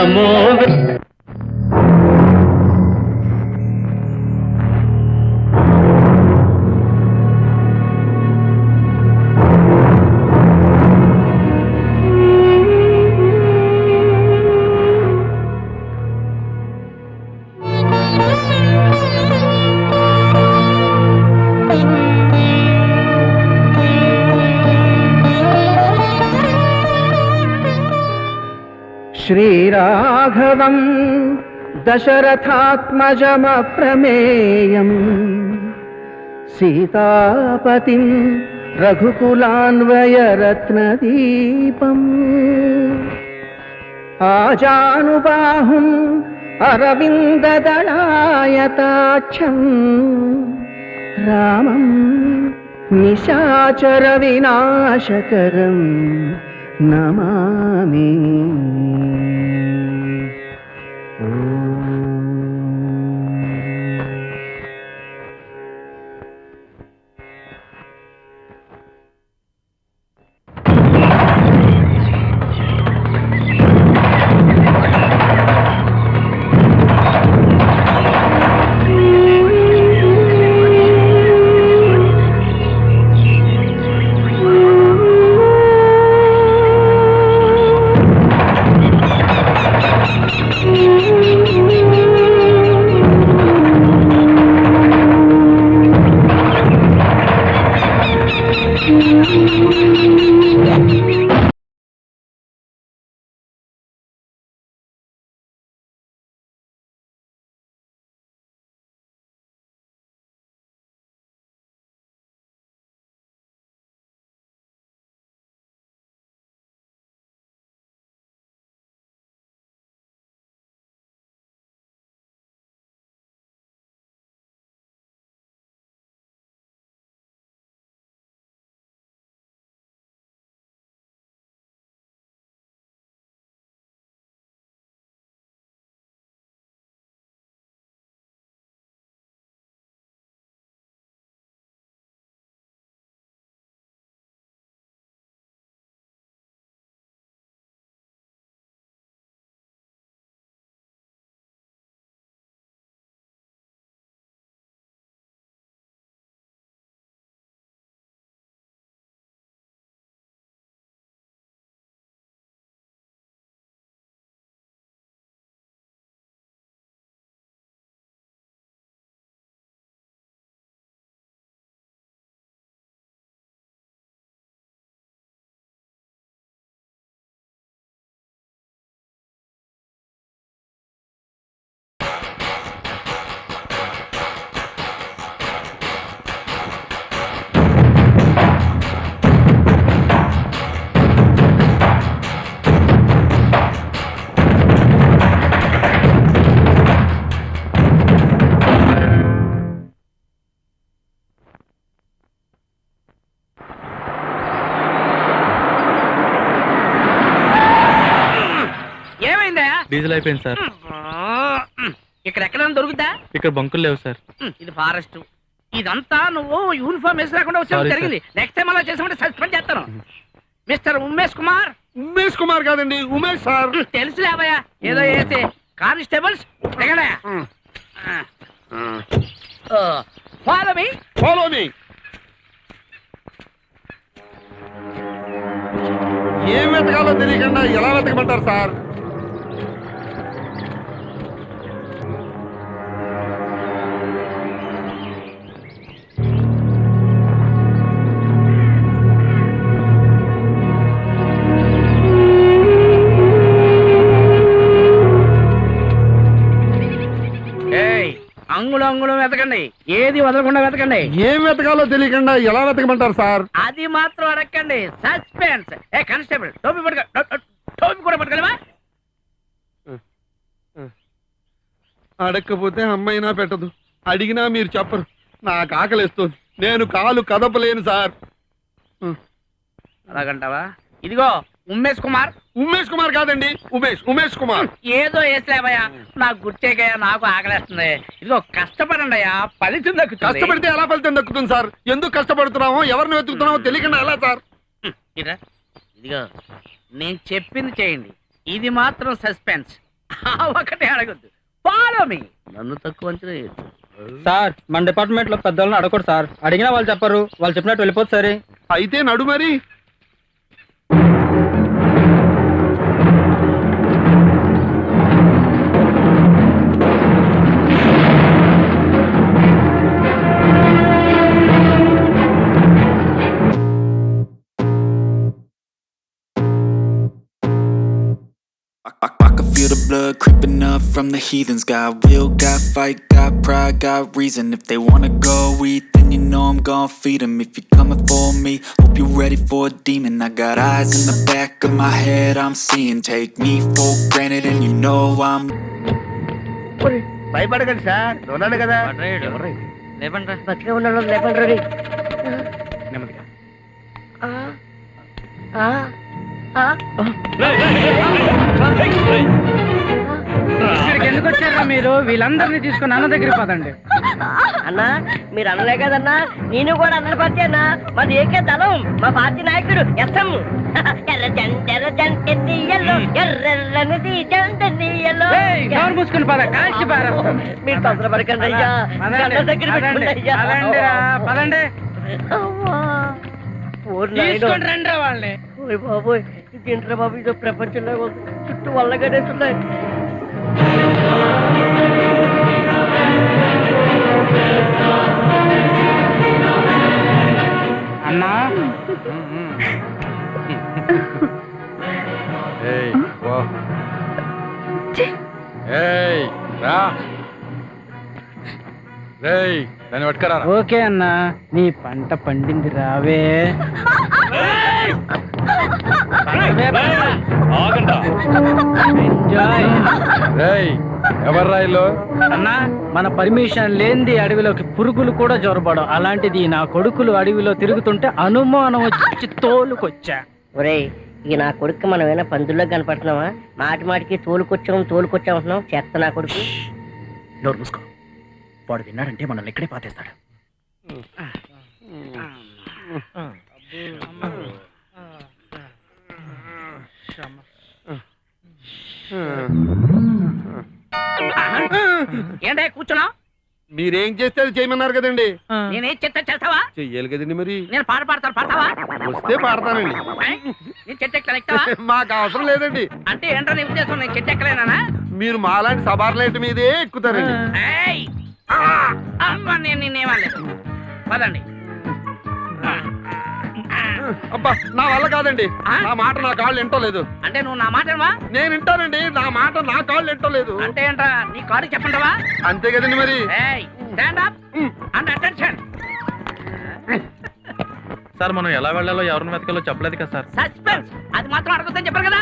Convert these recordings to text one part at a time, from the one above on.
నమో శ్రీరాఘవం దశరథాత్మజమప్రమేయం సీతాపతిం రఘుకులాన్వయరత్నదీపం ఆజానుబాహుం అరవిందదళాయతాక్షం రామం నిశాచర వినాశకరం నమామి. Diesel అయిపోయింది sir. ఇక్కడ ఎక్కడైనా దొరుకుతా? ఇక్కడ బంకులు లేవు సార్. ఇది ఫారెస్ట్. ఇదంతా నువ్వు యూనిఫామ్ వేసి రాకుండా వచ్చి జరిగింది. నెక్స్ట్ టైం అలా చేసామంటే సస్పెండ్ చేస్తాను. మిస్టర్ ఉమేష్ కుమార్. ఉమేష్ కుమార్ కాదండి, ఉమేష్ సార్. తెలుసులేవయ్యా, ఏదో వేసి కానిస్టేబుల్స్ దిగడయా. Follow me. Follow me. ఏం వెతకాలో తెలియకుండా ఎలా వెతకమంటారు సార్? అంగుళం అంగుళం వెతకండి, ఏది వదలకుండా వెతకండి. ఏం వెతకాలో తెలియకుండా ఎలా వెతకమంటారు సార్? అది మాత్రం అడగండి, సస్పెన్స్. ఏ కానిస్టేబుల్, టోపీ పట్టుకో. టోపీ కూడా పట్టుకోలేవా? అడగకపోతే అమ్మైనా పెట్టదు, అడిగినా మీరు చెప్పరు. నాకు ఆకలిస్తుంది, నేను కాలు కదపలేను సార్. అలాగంటావా? ఇదిగో ఉమేష్ కుమార్. ఉమేష్ కుమార్ కాదండి, ఉమేష్ కుమార్. ఏదో వేసలేవయ్యా, నాకు గుర్తేకయ్యా, నాకు ఆకలేస్తుంది. ఇదిగో కష్టపడండి అయ్యా, ఫలితం దక్కుతుంది. కష్టపడితే ఎలా ఫలితం దక్కుతుంది సార్? ఎందుకు కష్టపడుతున్నామో, ఎవరిని వెతుకుతున్నామో తెలియకుండా ఎలా సార్? ఇదిగో నేను చెప్పింది చేయండి, ఇది మాత్రం సస్పెన్స్. ఒకటే అడగద్దు, ఫాలో మీ. నన్ను తక్కువ అంచనా వేయొద్దు. సార్ మన డిపార్ట్మెంట్ లో పెద్దవాళ్ళని అడగకూడదు సార్. అడిగినా వాళ్ళు చెప్పరు, వాళ్ళు చెప్పినట్టు వెళ్ళిపోతుంది సరే. అయితే నడు మరి. I can feel the blood creeping up from the heathens. Got will, got fight, got pride, got reason. If they wanna go eat, then you know I'm gon' feed them. If you're coming for me, hope you're ready for a demon. I got eyes in the back of my head, I'm seeing. Take me for granted and you know I'm... భయపడకండి sir, ఉన్నాడు కదా. బతికే ఉన్నాడు, లేపండి. ఇక్కడికి ఎందుకు వచ్చారా మీరు? వీళ్ళందరినీ తీసుకుని అన్న దగ్గరికి పదండి. అన్నా మీరు అనలే కదన్నా, నేను కూడా అన్న పార్టీ అన్నా. మాది ఏకే దళం, మా పార్టీ నాయకుడు ఎస్ఎం. మూసుకుని పద, కాల్చి పారేస్తాం. మీరు తొందరపడకండి అయ్యా, అన్న దగ్గర పెట్టుకోండి అయ్యా. పదండి. తీసుకొని రండి వాళ్ళని. ఓయ్ బాబోయ్, ఇదేంట్రా బాబు, ఇదో ప్రపంచంలో చుట్టూ వల్లగడేస్తున్నాయి. అన్నా దాన్ని పట్టుకరా. ఓకే అన్నా, నీ పంట పండింది రావే. ఎవర్రా ఇల్లు? అన్నా మన పర్మిషన్ లేనిది అడవిలోకి పురుగులు కూడా జొరబడం. అలాంటిది నా కొడుకులు అడవిలో తిరుగుతుంటే అనుమానం వచ్చి తోలుకొచ్చా. ఒరేయ్, ఈ నా కొడుకు మనం ఏమైనా పందుల్లో కనపడుతున్నావా? మాటి మాటికి తోలుకొచ్చాం అంటున్నాం. చెత్త నా కొడుకు. నోరు మూసుకో, వాడు విన్నాడంటే మనల్ని ఇక్కడే పాతేస్తాడు. ఏంటో కూర్చున్నా? మీరేం చేస్తే అది చేయమన్నారు కదండి. నేనేం చెత్త చేస్తావా? చెయ్యాలి కదండి మరి. నేను పాట పాడతాను, పాడతావా? వస్తే పాడతానండి. నేను చెట్టు ఎక్కుతావా? మాకు అవసరం లేదండి. అంటే ఏంటో నీ ఉద్దేశం, నేను చెట్టు ఎక్కలేనా? మీరు మాలాంటి సబార్లైట్ మీదే ఎక్కుతారండి. అమ్మ నేను నిన్నేమలేదు. పదండి. అబ్బా, నా వల్ల కాదండి. నా మాట నా కాళ్ళు ఎంటోలేదు. అంటే నువ్వు నా మాట వినవా? నేను వింటానండి, నా మాట నా కాళ్ళు ఎంటోలేదు. అంటే ఏంట్రా, నీ కాడు చెప్పంటావా? అంతే కదండి మరి. Stand up and attention. Sir మనం ఎలా వెళ్ళాలో ఎవరిని వెతకాలో చెప్పలేదు కదా సార్. సస్పెన్స్, అది మాత్రం అడగొద్దని చెప్పారు కదా.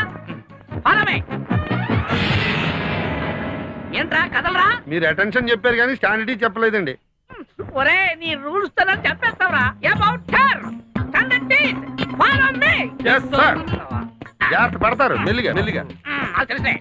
ఫాలోమే. ఏంట్రా కదలరా? మీరు అటెన్షన్ చెప్పారు కానీ స్టాండిటీ చెప్పలేదండి. ఒరే, నీ రూల్స్ తో చెప్పేస్తావరా? About turn stand and follow me. yes sir. జాగ్రత్త పడతారు, మెల్లిగా మెల్లిగా. అది తెలుసే.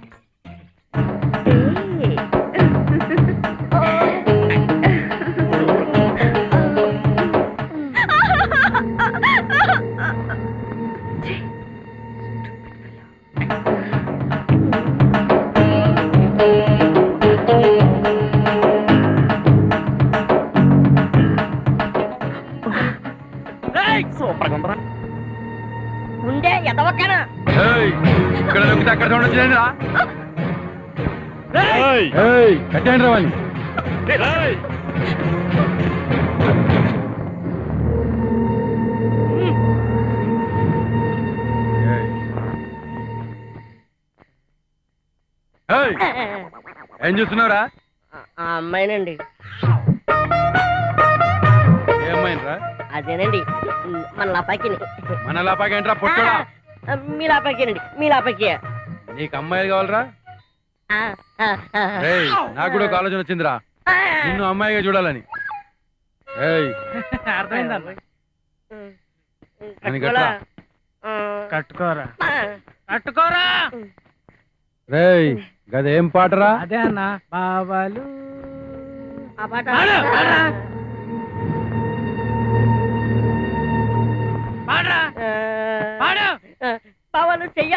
ఉండే ఎదవక్కన ఇక్కడ నొక్కితే అక్కడ చూడండి. కట్టండి రావాలి. ఏం చూస్తున్నావురా? ఆ అమ్మాయినండి. ఏమైందిరా? అదేనండి, మన లాపాకిని. మన లాపాకి ఏంట్రా పొట్టడా? మీ లాపాకేనండి, మీ లాపాకి. నీకు అమ్మాయిలు కావాలరా? నాకు కూడా ఒక ఆలోచన వచ్చిందిరా, నిన్ను అమ్మాయిగా చూడాలని. కట్టుకోరా కట్టుకోరా. రేయ్, గదేం పాటరా? అదే అన్న, బావాలు. ఆ పాట పవన్ బావలు చెయ్య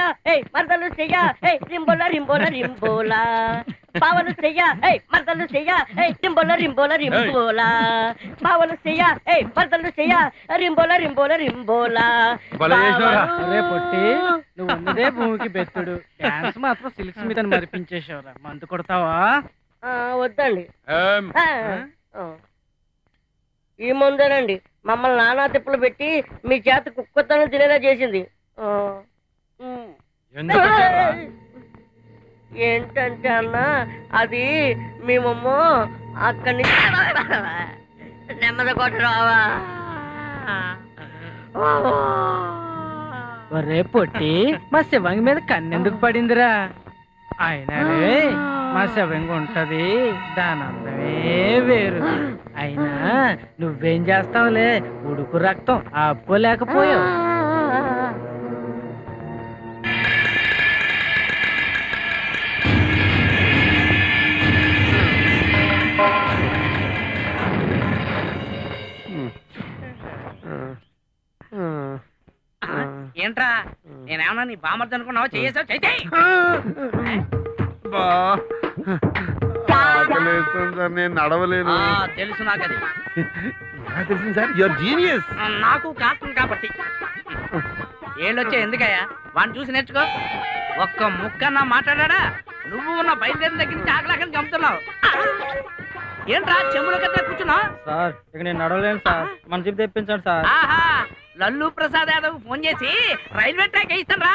మరదలు చెయ్య రింబోలా రింబోలా రింబోలా బావలు చెయ్య మరదలు చెయ్య రింబోలా రింబోలా రింబోలా బావలు చెయ్య మరదలు చెయ్య రింబోలా రింబోలా రింబోలా అరే పొట్టి నువ్వు ఉన్నదే భూమికి బెత్తుడు డాన్స్ మాత్రం సిల్క్స్ మీద మరిపించేసావురా మందు కొడతావా వద్దండి ఈ ముందేనండి మమ్మల్ని నానా తిప్పులు పెట్టి మీ చేత కుక్కతనం తినేలా చేసింది ఏంటంటే అన్న అది మేమమ్మో అక్కడి నుంచి నెమ్మది కొట్టరావా ఒరే పొట్టి మా శివంగి మీద కన్నెందుకు పడిందిరా అయినాలే మా శివంగి ఉంటది దాని అందమే వేరు అయినా నువ్వేం చేస్తావులే ఉడుకు రక్తం ఆపుకోలేకపోయావు ఏంట్రా నేనేమన్నా నీ బామర్ది అనుకున్నావా చేసావు చేయి ఆకలేస్తుంది సార్, నేను నడవలేను. తెలుసు నాకు అది తెలిసింది సార్, యువర్ జీనియస్. నాకు కాస్తుంది కాబట్టి ఏళ్ళొచ్చా ఎందుకయ్యా వాడిని చూసి నేర్చుకో ఒక్క ముక్కన్నా మాట్లాడా నువ్వు ఉన్న బయలుదేరిన దగ్గర నుంచి ఆకలాకని గమ్ముతున్నావు ఏంట్రా చెమ్ముల కట్ట కూర్చున్నావు సార్ ఇక నేను నడవలేను సార్ మన జీప్ తెప్పించండి సార్ ఆహా లల్లు ప్రసాద్ యాదవ్ ఫోన్ చేసి రైల్వే ట్రాక్ వేయిస్తాను రా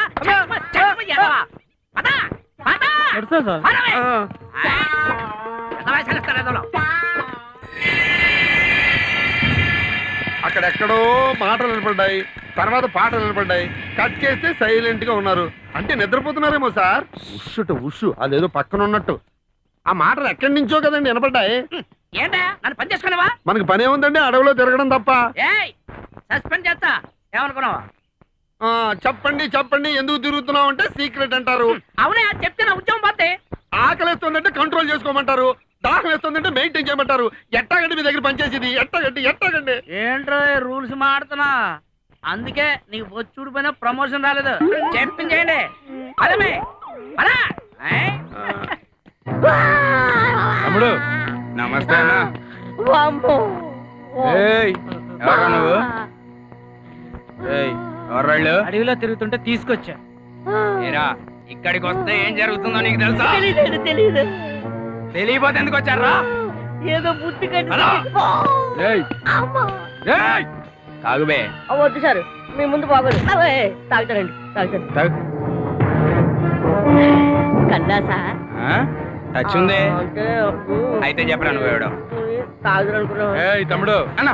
అక్కడెక్కడో మాటలు నిలబడ్డాయి, తర్వాత పాటలు నిలబడ్డాయి. కట్ చేస్తే సైలెంట్ గా ఉన్నారు. అంటే నిద్రపోతున్నారేమో సార్. ఉష్ అదేదో పక్కన ఉన్నట్టు. ఆ మాటలు ఎక్కడి నుంచో కదండి వినపడ్డాయి. ఏంటా నన్ను పని చేసుకున్నావా? మనకి పని ఏముందండి అడవిలో తిరగడం తప్ప. సస్పెండ్ చేస్తా ఏమనుకున్నావా? చెప్పండి చెప్పండి, ఎందుకు తిరుగుతున్నావు అంటే సీక్రెట్ అంటారు. అవునే చెప్తే నా ఉద్యోగం పోతే. ఆకలిస్తుందంటే కంట్రోల్ చేసుకోమంటారు, దాహం వేస్తుందంటే మెయింటైన్ చేయమంటారు. ఎట్టాగండి మీ దగ్గర పనిచేసేది? ఎట్టాగండి ఏంట్రో రూల్స్ మాడుతున్నా, అందుకే నీకు బొచ్చుడు పైన ప్రమోషన్ రాలేదు. చెప్పించేయండి అదమే అలా. తమ్ముడు నమస్తే అన్న. ఎవరా నువ్వు? ఎవరాళ్ళు? అడవిలో తిరుగుతుంటే తీసుకొచ్చా. ఏరా ఇక్కడికి వస్తే ఏం జరుగుతుందో నీకు తెలుసా? తెలీదు. తెలియపోతే ఎందుకు వచ్చారా? ఏదో బుద్ధి తాగుబే. వద్దు సార్, మీ ముందు బాగోదు. తాగుతారండి కన్నా సార్. టచ్ ఉంది అంటే అయితే చెప్పరా నువ్వేవడం? తాగుతారు అనుకున్నావు. తమ్ముడు అన్న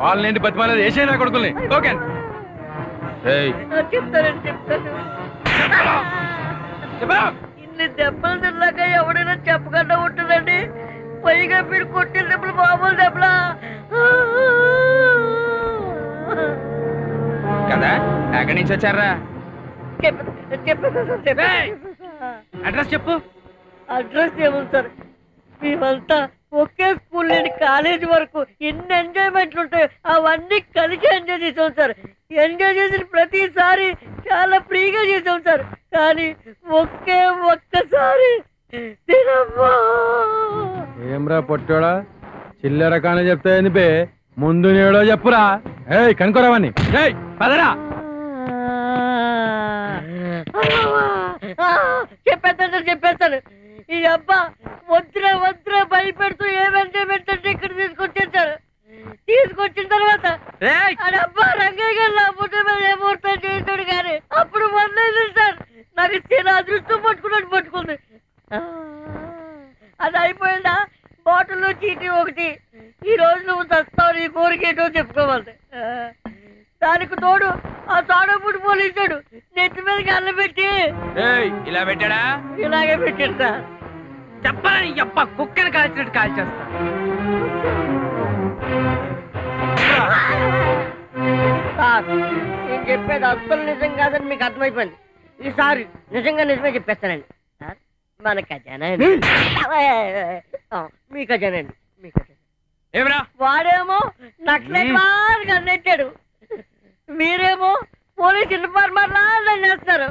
వాళ్ళని బతిమాలేదు వేసేనా కొడుకుల్ని. ఓకే చెప్తాను ఇన్ని దెబ్బలు తిన్నాక ఎవడైనా చెప్పకుండా ఉంటుందండి. పైగా మీరు కొట్టిన దెబ్బలు మామూలు దెబ్బలా కదా? ఎక్కడి నుంచి వచ్చారా? అడ్రస్ చెప్పు. అడ్రస్ ఏముంది సార్, మేమంతా ఒకే స్కూల్ నుండి కాలేజీ వరకు ఎన్ని ఎంజాయ్మెంట్లు ఉంటాయో అవన్నీ కలిసి ఎంజాయ్ చేసాం సార్. ఎంజాయ్ చేసిన ప్రతిసారి చాలా ఫ్రీగా చేసాం సార్. కానీ ఒక్కసారి ఏమ్రా పొట్టోడా చిల్లర కానీ చెప్తా బే, ముందు నేడో చెప్పురా. కనుకోరావని పదరా. చెప్పేస్తాను. ఈ అబ్బా వద్దురా భయపెడుతూ ఏమంటే ఇక్కడ తీసుకొచ్చేసారు. తీసుకొచ్చిన తర్వాత అబ్బా రంగయ్య గారు నా పుట్ట మీద ఏ ముహూర్తం చేశాడు కానీ అప్పుడు మొదలైంది సార్. నాకు చిన్న అదృష్టం పట్టుకుంది. అది అయిపోయిందా బాటిల్లో చీటీ ఒకటి. ఈ రోజు నువ్వు చస్తావు, నీ కోరికేటో చెప్పుకోవాలి. దానికి తోడు ఆ తాడపుడు పోలీసాడు నెత్తి మీద కళ్ళ పెట్టి ఇలా పెట్టాడా? ఇలాగే పెట్టాడు సార్. చెప్పాలని చెప్ప కుక్కని కాల్చినట్టు కాల్చేస్తా. సార్ నేను చెప్పేది అస్సలు నిజం కాదని మీకు అర్థమైపోయింది. ఈసారి నిజమే చెప్పేస్తానండి. సార్ మన ఖజానా మీ ఖజానండి. వాడేమో నక్సలైట్ వారు కన్నెట్టాడు, మీరేమో పోలీస్ ఇన్ఫార్మర్ లా చేస్తారు.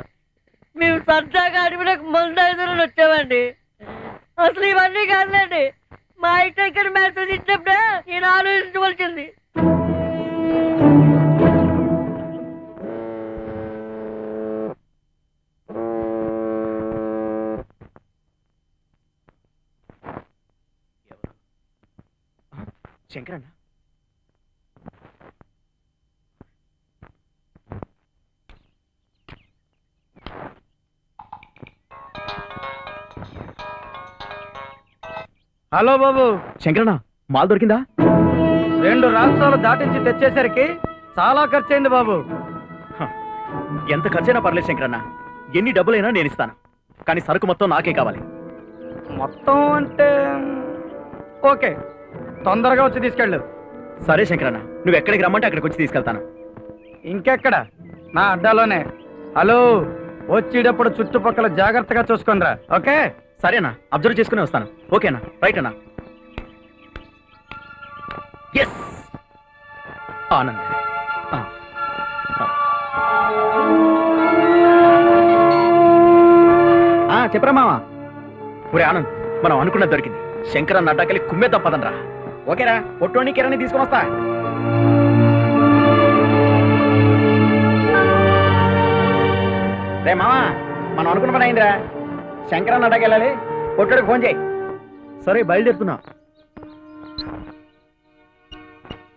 మేము సరదాగా అడవిలోకి మందు ఐదులను వచ్చామండి. అసలు ఇవన్నీ కాదులేండి, మా ఇంటి ఇక్కడ మెసేజ్ ఇచ్చినప్పుడే నేను ఆలోచించవలసింది. శంకరన్న హలో బాబు, శంకరన్న మాల్ దొరికిందా? 2 రాష్ట్రాలు దాటించి తెచ్చేసరికి చాలా ఖర్చయింది బాబు. ఎంత ఖర్చైనా పర్లేదు శంకరన్న, ఎన్ని డబ్బులైనా నేను ఇస్తాను, కానీ సరుకు మొత్తం నాకే కావాలి. మొత్తం అంటే ఓకే, తొందరగా వచ్చి తీసుకెళ్ళు. సరే శంకరన్న, నువ్వు ఎక్కడికి రమ్మంటే అక్కడికి వచ్చి తీసుకెళ్తాను. ఇంకెక్కడ, నా అడ్డాలోనే. హలో, వచ్చేటప్పుడు చుట్టుపక్కల జాగ్రత్తగా చూసుకొనిరా. ఓకే సరేనా, అబ్జర్వ్ చేసుకుని వస్తాను. ఓకేనా, రైట్ అన్నా. ఎస్ ఆనంద్. చెప్పరా మావా? ఒరే ఆనంద్, మనం అనుకున్నది దొరికింది. శంకరన్న అడ్డాకెళ్ళి కుమ్మేద్దాం పదండ్రా. ఓకేరా, పొట్టోని కిరణి తీసుకొని వస్తా. రే మావా, మనం అనుకున్న పని అయిందిరా. శంకరన్న అడ్డాకెళ్ళాలి, పొట్టోడికి ఫోన్ చేయి. సరే బయలుదేరుతున్నా.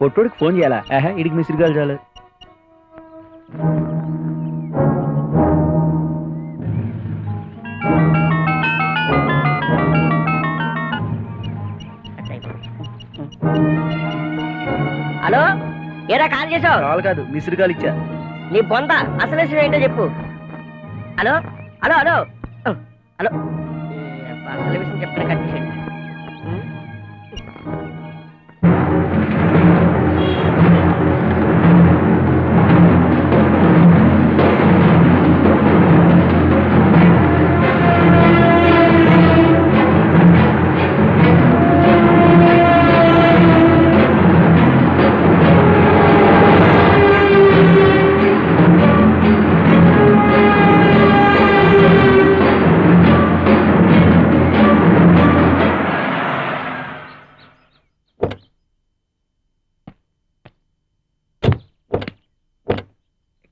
పొట్టోడికి ఫోన్ చేయాలా? ఇడికి మిసిరిగాలు చాలు. హలో, ఏరా కాల్ చేసావు? కాలు కాదు, మిసిరిగాలు ఇచ్చా. నీ బొంద అసలు విషయం ఏంటో చెప్పు. హలో హలో హలో హలో, అసలు విషయం చెప్పిన కట్ చేయండి.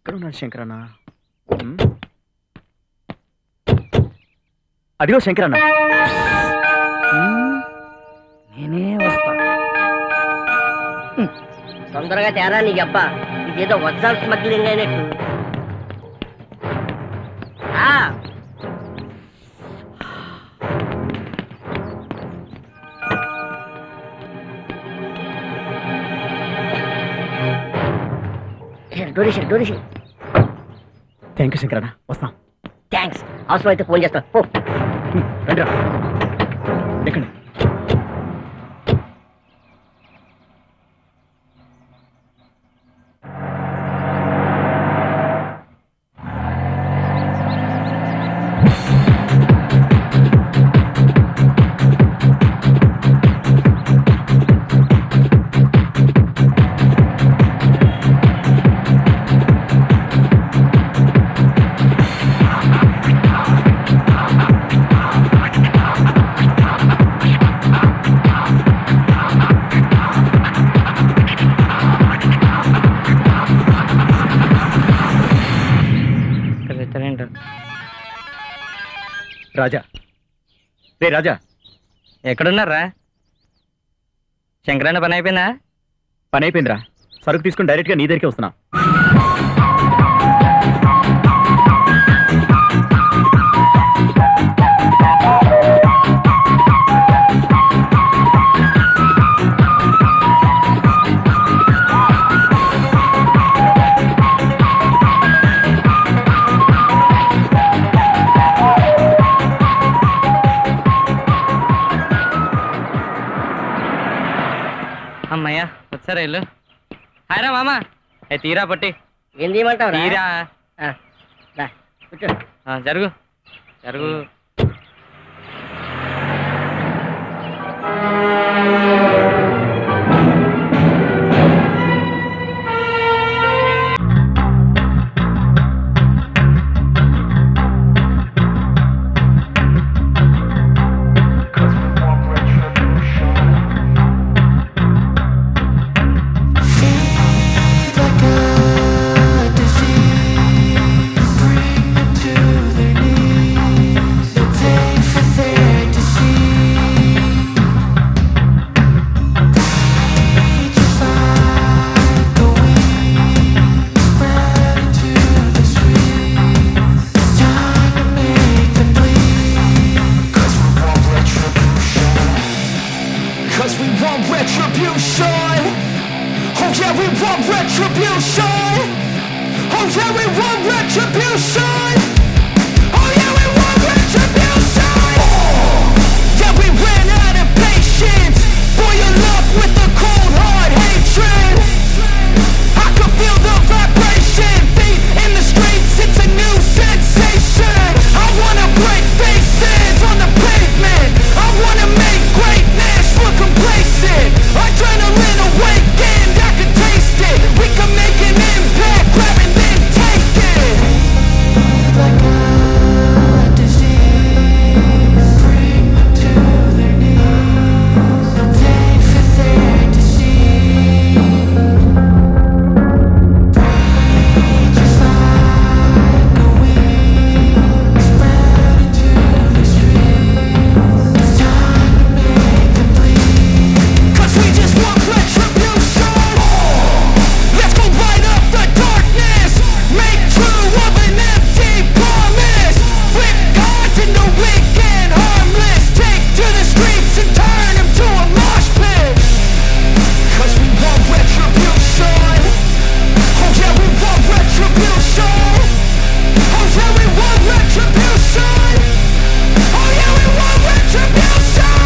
ఎక్కడున్నాడు శంకరన్న? అదిగో శంకరన్న. నేనే వస్తా. తొందరగా తేరా నీ అబ్బా, ఇదేదో వజ్రాల స్మగ్లింగ్ అయినట్టు. Donation donation. థ్యాంక్ యూ శంకరన్న, వస్తాం. థ్యాంక్స్, అవసరం అయితే ఫోన్ చేస్తా. ఓ రండిరా. ఎక్కండి. రాజా, రే రాజా, ఎక్కడున్నారా? శంకరన్న పని అయిపోయిందా? పని అయిపోయిందిరా. సరుకు తీసుకుని డైరెక్ట్గా నీ దగ్గరికి వస్తున్నా. అమ్మయ్యా వచ్చారా ఇల్లు? హాయరా మామా, తీరా పట్టి. ఏం చేయమంటావు? తీరా. కూర్చో. జరుగు జరుగు. retribution. Oh yeah, we want retribution. Oh yeah, we want retribution. Oh yeah, we want retribution. Yeah, we ran out of patience. Boil up with the cold hard hatred. I can feel the vibration. Feet in the streets, it's a new sensation. I wanna break faces on the pavement. I wanna make greatness look complacent. Adrenaline awakened, I can taste it. We can make an impact, grab and then take it. Like a disease, bring them to their knees. No pain for their disease. Breathe just like a wind, spread into the streets. It's time to make them bleed. 'Cause we just want retribution. Let's go light up the darkness. Make true of an empty promise. Flip cards into weak and harmless. Take to the streets and turn them to a mosh pit. 'Cause we want retribution. Oh yeah, we want retribution. Oh yeah, we want retribution. Oh yeah, we want retribution.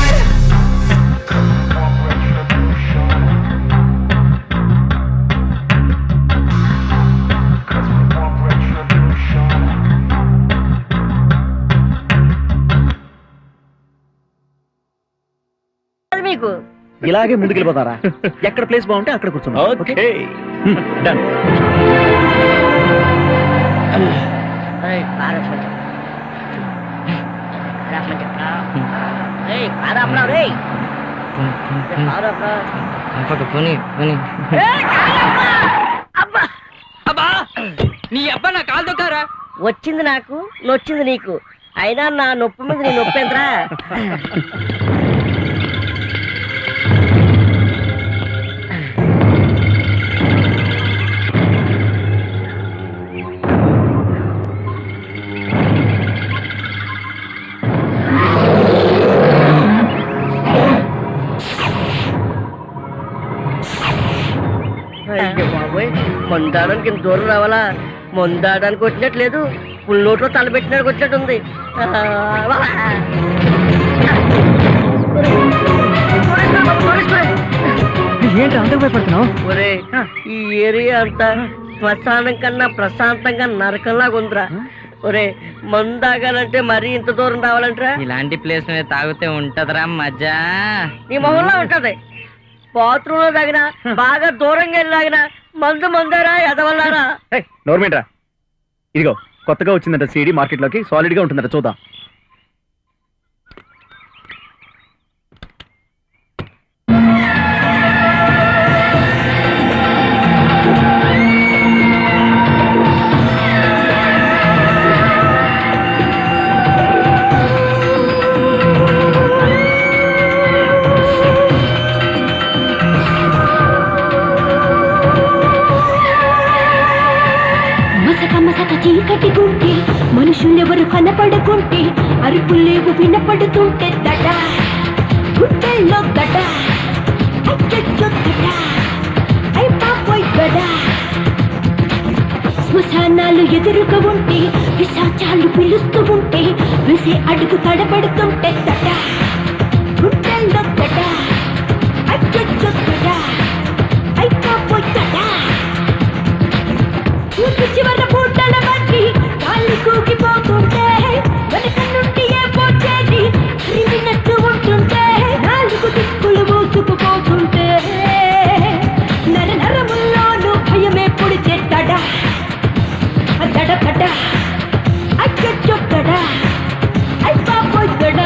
అది మీకు ఇలాగే ముందుకెళ్ళిపోతారా? ఎక్కడ place బాగుంటే అక్కడ కూర్చుందాం. Okay done. ఏయ్, కారప్పని చెప్పు. కారప్పని చెప్పరా? ఏయ్, కారప్పరా రేయ్. కారప్పరా. ఏయ్, కారప్పరా! అబ్బా! అబ్బా నీ అబ్బా నా కాలు దొక్కారా? వచ్చింది నాకు నొచ్చింది నీకు, అయినా నా నొప్పి మీద నీ నొప్పి ఎంతరా? అయ్యో బాబోయ్, మొందాడానికి ఇంత దూరం రావాలా? మొందాడానికి వచ్చినట్లేదు, పుల్లోట్లో తలపెట్టినానికి వచ్చినట్టుంది. ఏంటి అంతకు భయపడుతున్నావు? ఒరే, ఈ ఏరియా అంతా శ్మశానం కన్నా ప్రశాంతంగా నరకంలాగా ఉందిరా. ఒరే, మందాగాలంటే మరీ ఇంత దూరం రావాలంటరా? ఇలాంటి ప్లేస్ మీద తాగితే ఉంటదిరా మజా. నీ మొహంలో ఉంటది. బాత్రూమ్ లో తాగినా, బాగా దూరంగా వెళ్ళి తాగినా మందు మందారా ఎదవల్లారా? నోర్మేంట్రా, ఇదిగో కొత్తగా వచ్చిందంట సీడీ మార్కెట్ లోకి, సాలిడ్ గా ఉంటుందంట, చూద్దాం. చీకటి గుంటే మనుషులెవరు కనపడకుంటే, అరుపులేవు వినపడుతుంటే దడ గుండెల్లో గడ, అచ్చొచ్చు గడ, అయ్ పాపోయ్ గడ. శ్మశానాలు ఎదురుగా ఉంటే, పిశాచాలు పిలుస్తూ ఉంటే, వేసే అడుగు తడబడుతుంటే దడ గుండెల్లో గడ, అచ్చొచ్చు గడ, అయ్ పాపోయ్ గడ. చివర పూటల బట్టి కాళ్ళు కూకిపోతుంటే, వెనక నుండి ఏ పోచేది క్రిమినట్టు ఉంటుంటే, నాలుగు దిక్కులు మూసుకుపోతుంటే, నర నరముల్లోనూ భయమే పొడిచే తడ తడ తడ, అచ్చొచ్చొక్కడ, అయ్ పాపోయ్ గడ.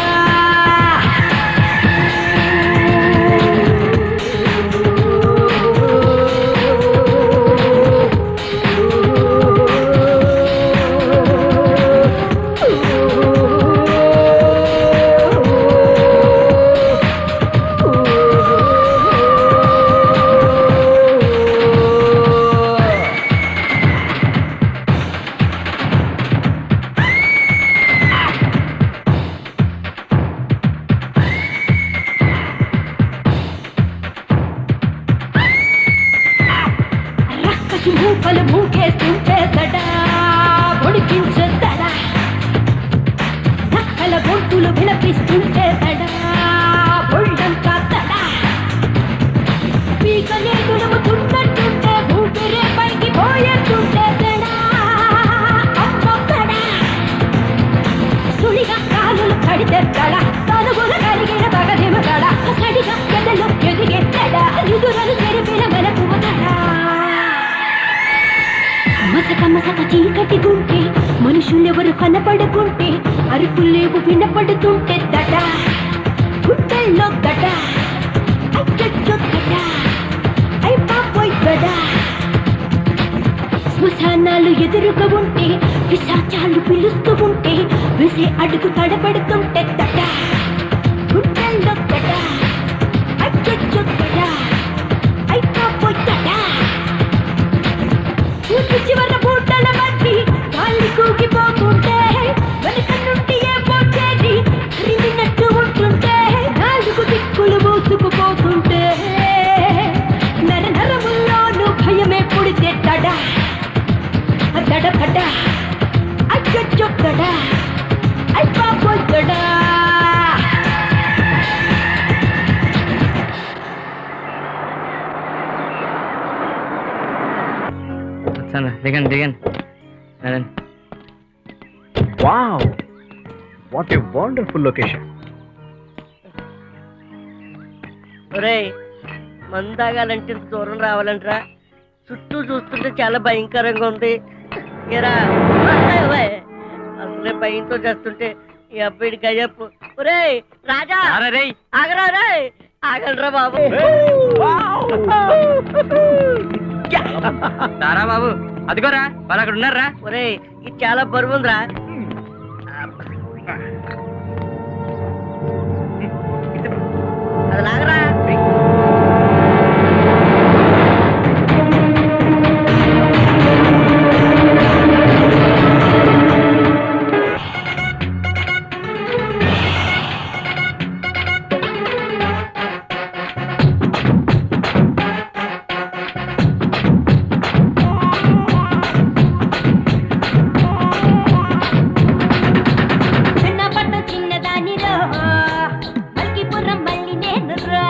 మూసి మూకలు మూకేస్తుంటే తడా పొడిపించదడా నక్కల గొంతులు విలపిస్తుంటే తడా ఒళ్ళంతా తడా పీకలే తుడుముతున్నట్టుంటే ఊపిరే పైకి పోయేస్తుంటే తడా అమ్మో తడా సుడిగా కాలులు కడితే తడా తనుగులు కలిగిన బగదిమ తడా సడిగా ఎదలు ఎదిగే తడా ఎదురలు తెరిపిన మనకు తడా మసక మసక చీకటి గుంటే మనుషులెవరు కనపడుకుంటే అరుపులేవు వినపడుతుంటే దడ గుండెల్లో గడ అచ్చొచ్చు గడ అయ్ పాపోయ్ గడ శ్మశానాలు ఎదురుగా ఉంటే పిశాచాలు పిలుస్తూ ఉంటే వేసే అడుగు తడబడుతుంటే దడ గుండెల్లో గడ అచ్చొచ్చు గడ అయ్ పాపోయ్ గడ ఊరి చివర బూటల మట్టి గాలి కూగిపోతుంటే వెనక నుండి ఏ పోచేది క్రిమినట్టు ఉంటుంటే నాలుగు దిక్కులు మూసుకుపోతుంటే నర నరముల్లోనూ భయమే పుడితే దడ దడ దడ అచ్చొచ్చు దడ అయ్ పాపోయ్ దడ దిగండి దిగండి అదండి. Wow, what a wonderful location. ఒరేయ్ మందు తాగాలంటే ఇంత దూరం రావాలంటరా చుట్టూ చూస్తుంటే చాలా భయంకరంగా ఉంది ఏరా అసలే భయంతో చేస్తుంటే ఈ అబ్బాయిడి గజప్పు ఒరేయ్ రాజా ఆగరా రే ఆగలరా బాబు సారా బాబు అదిగోరా వాళ్ళు అక్కడ ఉన్నారా. ఒరేయ్ ఇది చాలా బరువు ఉందిరా అది లాగరా చిన్నదానిలో మల్కిపురం మళ్ళీ నేను రా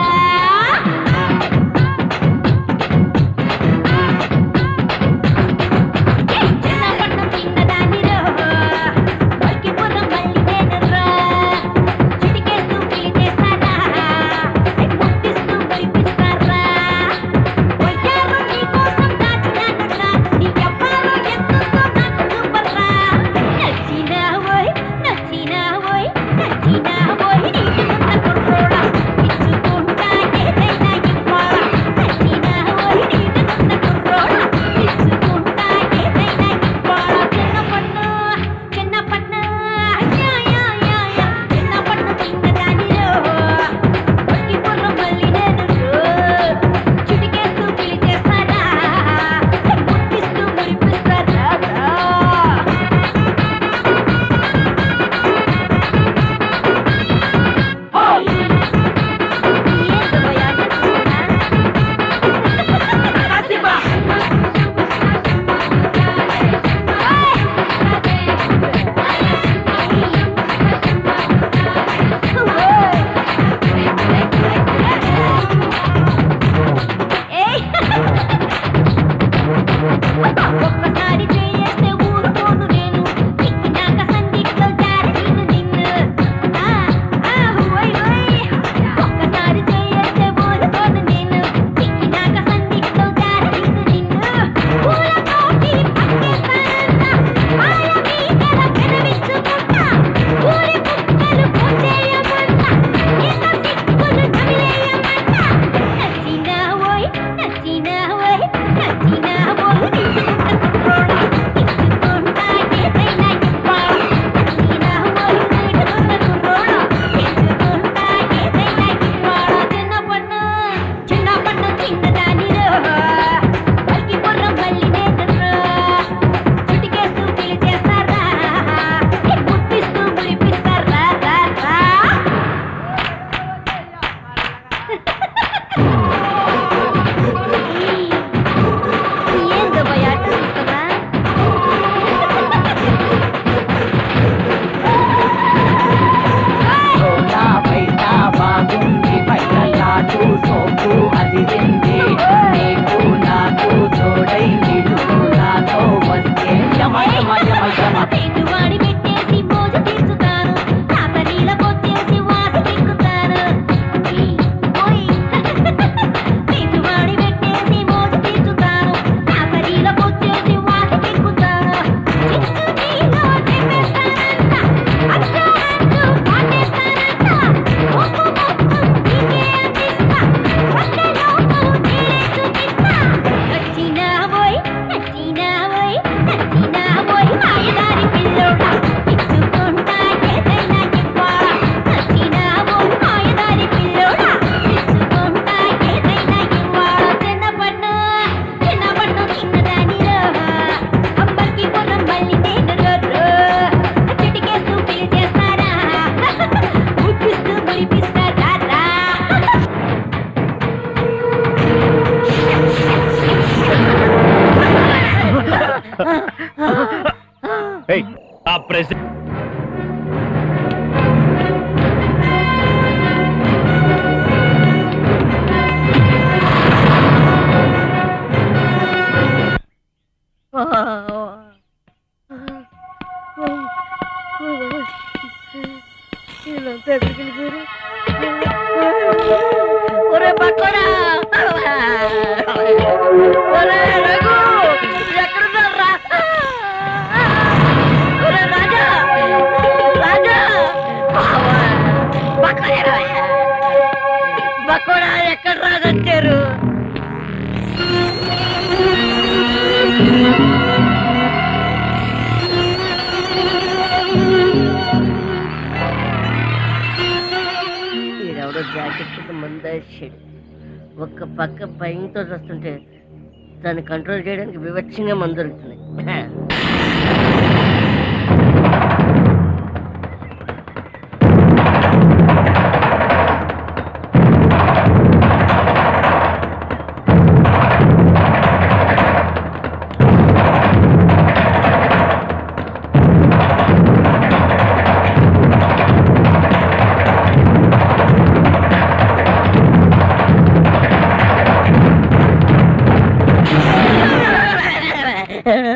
shit. ఒక్క పక్క భయంతో వస్తుంటే దాన్ని కంట్రోల్ చేయడానికి వివక్షంగా మందు దొరుకుతుంది.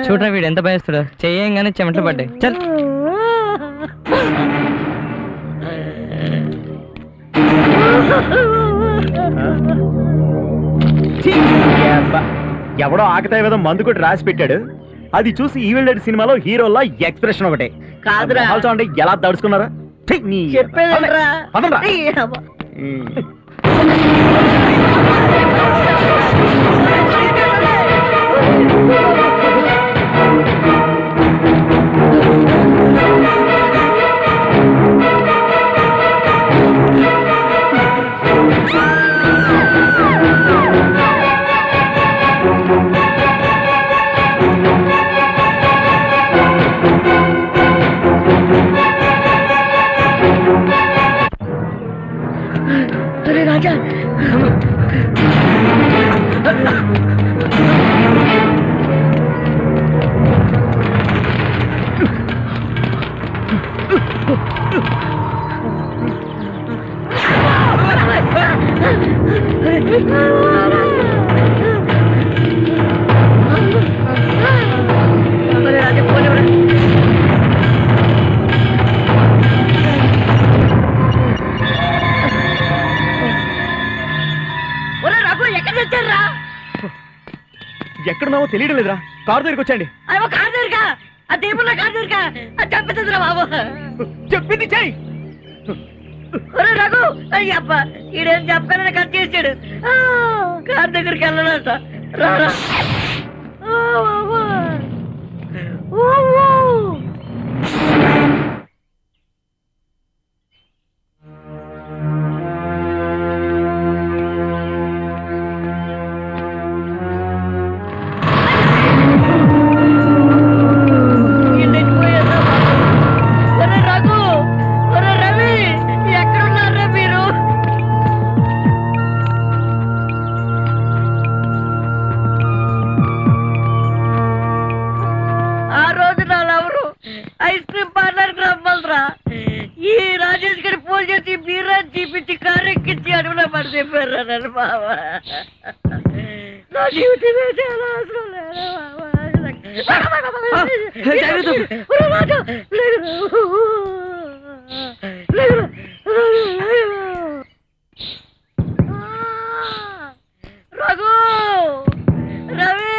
చూడరా వీడు ఎంత భయస్తుడు, చేయంగానే చెమటలు పడ్డాయి. చల్ ఎవడో ఆకతాయి ఏదో మందు కొట్టి రాసి పెట్టాడు. అది చూసి ఈవిల్ డెడ్ సినిమాలో హీరోలా ఎక్స్ప్రెషన్ ఒకటే కాదురా. చూడండి ఎలా దడుచుకున్నారా. చెప్పేదిరా. అరే రాజా, ఎక్కడున్నావో తెలియడం లేదురా. కారు దగ్గరికి వచ్చండి. అయ్యో కారు దగ్గరకా, ఆ దీపుల్లో కారు దగ్గరకా, అది చంపేస్తుందిరా బాబు. చెప్పింది చెయ్యి. ఒరే రఘు, అయ్యప్ప ఈడేం చెప్పగానే కట్ చేసాడు. కారు దగ్గరికి వెళ్ళడంట. రారా. ఐస్ క్రీమ్ పార్లర్ కి రమ్మల్రా. ఈ రాజేష్ గారి ఫోన్ చేసి బీరా చూపించి కారు ఎక్కించి అడుగులో పడి చెప్పారు నన్ను బాబా. నా జీవితం చాలా అవసరం లేదు. రఘు, రవి,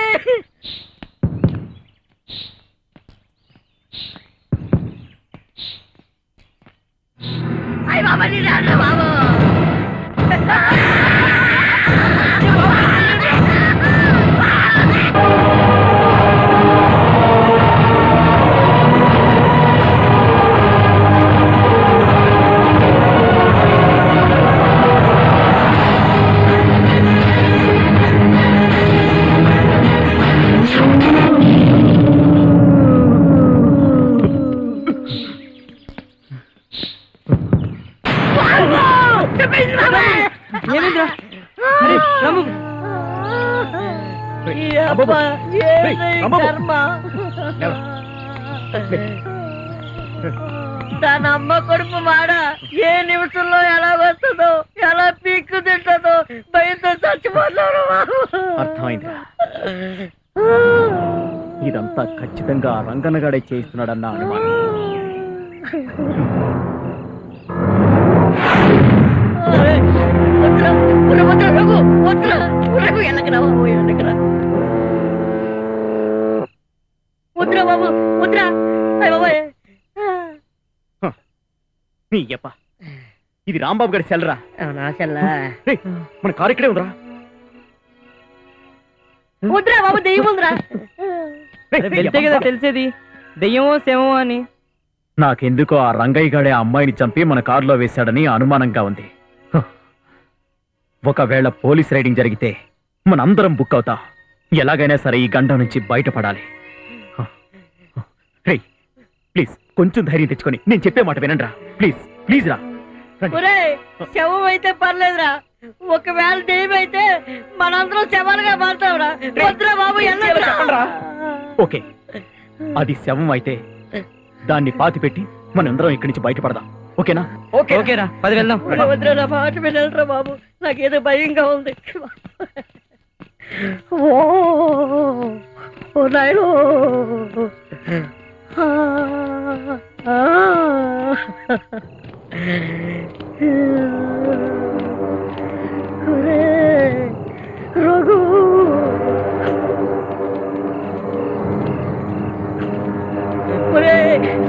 అయ్య బాబా నీ రాను బాబు. దాని అమ్మ కొడుకు మాడ ఏ నిమిషంలో ఎలా వస్తుందో, ఎలా పీక్కు తింటుందో భయంతో చచ్చిపోతారు. అర్థమైంది. ఇదంతా ఖచ్చితంగా రంగనగాడే చేస్తున్నాడన్న అనుమానం. వద్దురా బాబు, వద్దురా. ఇది రాంబాబు గారి సెల్రా. నా సెల్లా. మన కారు ఇక్కడే ఉందిరా. వద్దురా బాబు, దెయ్యం ఉందిరా. వెళ్తే కదా తెలిసేది దెయ్యమో శవమో అని. నాకెందుకో ఆ రంగయ్య గాడే అమ్మాయిని చంపి మన కారులో వేశాడని అనుమానంగా ఉంది. ఒకవేళ పోలీస్ రైడింగ్ జరిగితే మనందరం బుక్ అవుతాం. ఎలాగైనా సరే ఈ గండం నుంచి బయటపడాలి. రేయ్ ప్లీజ్ కొంచెం ధైర్యం తెచ్చుకొని నేను చెప్పే మాట వినండిరా. ప్లీజ్ ప్లీజ్ రా. ఒరేయ్ శవం అయితే పర్లేదురా, ఒకవేళ దెయ్యం అయితే మనందరం శవాలుగా మారుతావురా. వద్దురా బాబు, వెళ్ళొద్దురా. ఓకే, అది శవం అయితే దాన్ని పాతి పెట్టి మనందరం ఇక్కడి నుంచి బయటపడదాం. ఓకేనా? ఓకేరా, పది వెళ్దాం. వద్దురా, నా మాట వినరా బాబు, నాకేదో భయంగా ఉంది. ఓ నాయనో. రఘు,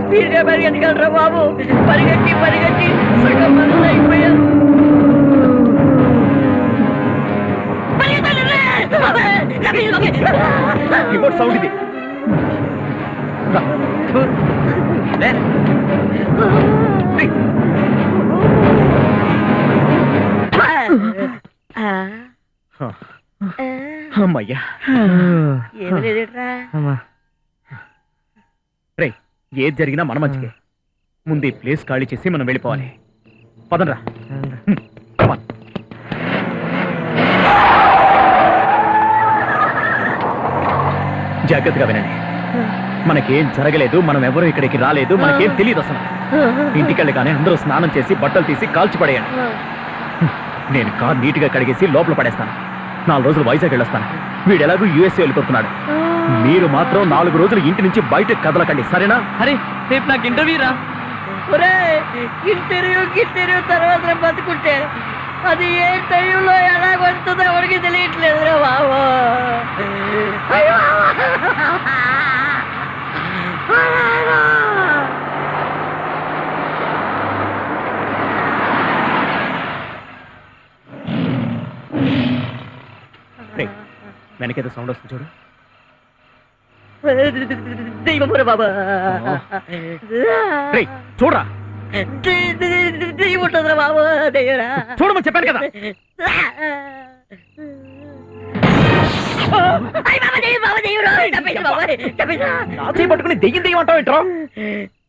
స్పీడ్ గా పరిగెత్తగలరా బాబు? పరిగెట్టి పరిగెట్టి సగం మంది అయిపోయారు. రిమోట్ సౌండ్ ఇది. అమ్మయ్యా. ఏమి లేదేట్రా. రే, ఏది జరిగినా మన మంచికే. ముందు ఈ ప్లేస్ ఖాళీ చేసి మనం వెళ్ళిపోవాలి. పదండ్రా. జాగ్రత్తగా వినండి. మనకేం జరగలేదు, మనం ఎవరు ఇక్కడికి రాలేదు, మనకేం తెలియదు అసలు. ఇంటికెళ్ళగానే అందరూ స్నానం చేసి బట్టలు తీసి కాల్చిపడేయండి. నేను కార్ నీట్ గా కడిగేసి లోపల పడేస్తాను. 4 రోజులు వైజాగ్ వెళ్ళొస్తాను. వీడు ఎలాగూ యూఎస్ఏ వెళ్ళిపోతున్నాడు. మీరు మాత్రం 4 రోజులు ఇంటి నుంచి బయటకు కదలకండి, సరేనా? అరే రేపు నాకు ఇంటర్వ్యూ రా. ఇంటర్వ్యూ తర్వాత బతుకుంటే అది ఏ టైంలో ఎలా వస్తుందో ఎవరికి తెలియట్లేదు రా బాబు. వెనకేదో సౌండ్ వస్తుంది చూడు. దైవపుర బాబా. చూడరా, దెయ్యం ఉంటుందిరా బాబు. దెయ్యరా చూడమని చెప్పాను కదా. పట్టుకుని దెయ్యం దెయ్యం అంటావు ఏంట్రా?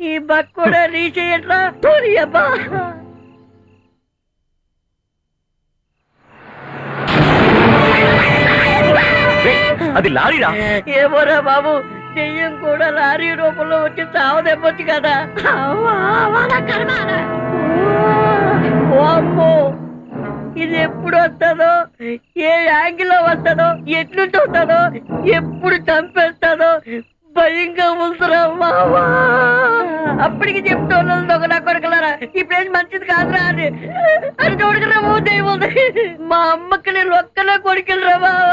ఈ బక్ కూడా రీచ్ అయ్యట్లా. తోని అబ్బా. అది లారీరా. ఏమోరా బాబు, దెయ్యం కూడా లారీ రూపంలో వచ్చి చావు దెబ్బొచ్చు కదా. అమ్మో, ఇది ఎప్పుడు వస్తుందో, ఏ యాంగిల్లో వస్తుందో, ఎట్లుంటే వస్తుందో, ఎప్పుడు చంపేస్తుందో భయంగా ఉంటురా బాబా. అప్పటికి చెప్తాను దొంగ కొడుకులారా, ఈ ప్లేస్ మంచిది కాదురా అని. అది చూడకరా దెయ్యం ఉంది. మా అమ్మకి నేను ఒక్కనే కొడుకెళ్ళరా బాబా.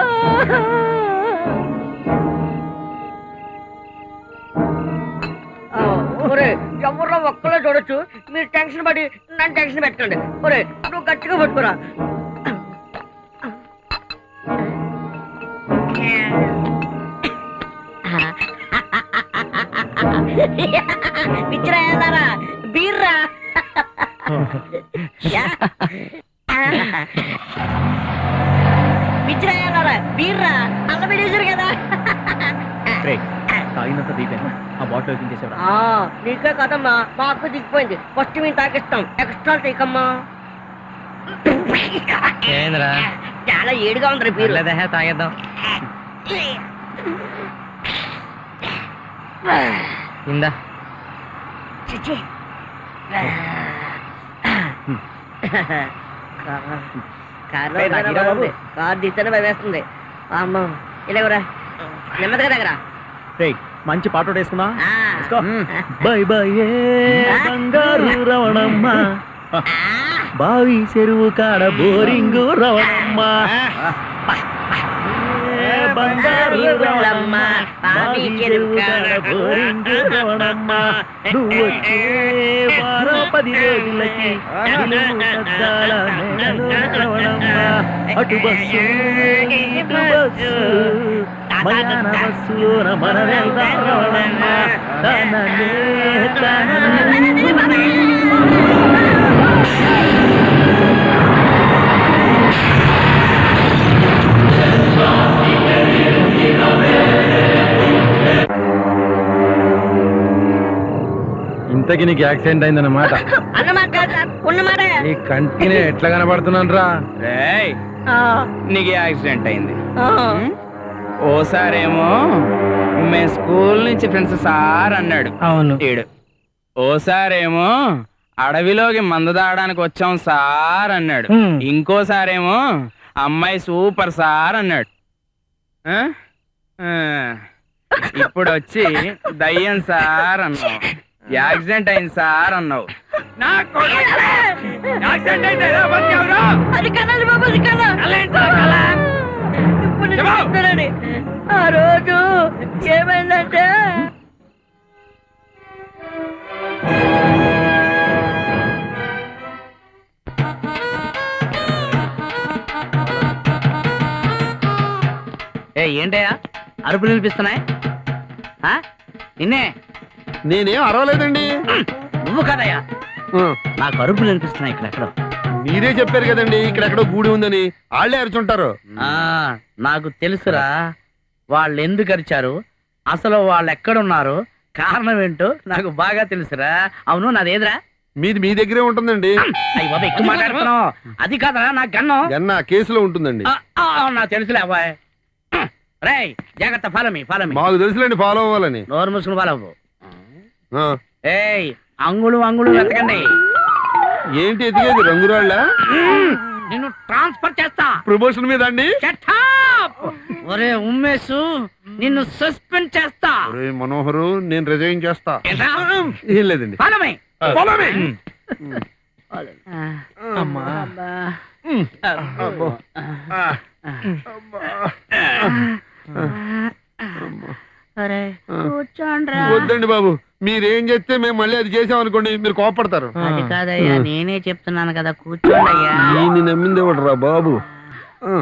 ఒరే ఎవరో ఒక్కలో చూడొచ్చు, మీరు టెన్షన్ పడి నన్ను టెన్షన్ పెట్టండి. ఒరే నువ్వు గట్టిగా పట్టుకురా. పిచ్చిరా బీర్రా. పిచ్చిరా బీర్రా, అల్ల పెట్టేశారు కదా. తాగినంత దీపాను ఆ బాటిల్ ఓపెన్ చేసేవరా? నీకే కదమ్మా, మాకు దిగిపోయింది. ఫస్ట్ మేము తాగిస్తాం, ఎక్స్ట్రా తీకమ్మా. ఏంద్రా చాలా ఏడుగా ఉంది బీర్. తాగేద్దాం. ఇందా కారు దిస్తేనే భయం వేస్తుంది. అమ్మ ఇలాగరా, నెమ్మదిగా దగ్గర. మంచి పాట వేసుకుందా? బై బై బంగారు రవణమ్మ, బావి చెరువు కాడ బోరింగు రవణమ్మ, బంగారు రవణమ్మ, బావి చెరువు కాడ బోరింగు రవణమ్మ, నువ్వు వచ్చే వారం 10 రోజులకి రవణమ్మ, అటు బస్సు ఇటు బస్సు మయాన బస్సులోన మన వెళ్దాం రవణమ్మ, తననే తననే. ఇంతకి నీకు యాక్సిడెంట్ అయిందన్నమాట. అన్నమాట కాదు సార్, ఉన్నమాటే. నీ కంటినే ఎట్లా కనబడుతున్నాను రా. రేయ్, ఆ, నీకు యాక్సిడెంట్ అయింది. ఆ. ఓసారేమో మేము స్కూల్ నుంచి ఫ్రెండ్స్ సార్ అన్నాడు అవును. ఈడు. ఓసారేమో అడవిలోకి మందు తాగడానికి వచ్చాం సార్ అన్నాడు. హ్మ్. ఇంకోసారేమో అమ్మాయి సూపర్ సార్ అన్నాడు. ఆ? ఆ. ఇప్పుడు వచ్చి దయ్యం సార్ అన్నావు. యాక్సిడెంట్ అయింది సార్ అన్నావు. నా కొడుకు యాక్సిడెంట్ అయితే ఎలా బతికావురా? అది కనాలి బాబు, అది కళ. కలేంట్రా కల? ఇప్పుడు నేను చెప్తానని. ఆ రోజు ఏమైందంటే ఏంటయ్యా అరుపులు వినిపిస్తున్నాయి? ఆ? నిన్నే. నేనేం అరవలేదండి. నువ్వు కదయ్యా, ఆ, నాకు అరుపులు వినిపిస్తున్నాయి ఇక్కడెక్కడో. మీరే చెప్పారు కదండి ఇక్కడెక్కడో గూడి ఉందని. వాళ్ళే అరుచుంటారు. ఆ, నాకు తెలుసురా వాళ్ళు ఎందుకు అరిచారు, అసలు వాళ్ళు ఎక్కడున్నారు, కారణం ఏంటో నాకు బాగా తెలుసురా. అవును, నాదేదిరా? మీది మీ దగ్గరే ఉంటుందండి. అయ్యి బాబా, ఎక్కువ మాట్లాడుతున్నావు. అది కాదరా నాకు గన్నం. ఎన్న కేసులో ఉంటుందండి. నాకు తెలుసులే అబ్బాయి. రేయ్, జాగ్రత్త, ఫాలో మీ. మాకు తెలుసులేండి ఫాలో అవ్వాలని. నోరు మూసుకుని ఫాలో అవ్వు. ఆ, ఏయ్, అంగుళం వెతకండి. ఏంటి ఎదిగేది, రంగురాళ్ళ? నిన్ను ట్రాన్స్ఫర్ చేస్తా. ప్రమోషన్ మీద అండి. Shut up! ఒరే ఉమ్మేసు, నిన్ను సస్పెండ్ చేస్తా. ఒరేయ్ మనోహరు, నేను రిజైన్ చేస్తా. ఏంట్రా? ఏం లేదండి. Follow me. Follow me. అమ్మా. అబ్బో. ఆ. అరే కూర్చోండ్రా. వద్దండి బాబు, మీరేం చేస్తే మేము మళ్ళీ అది చేసామనుకోండి మీరు కోపడతారు. అది కాదయ్యా, నేనే చెప్తున్నాను కదా, కూర్చోండి అయ్యా. ఈయన్ని నమ్మింది ఎవడరా బాబు? ఆ.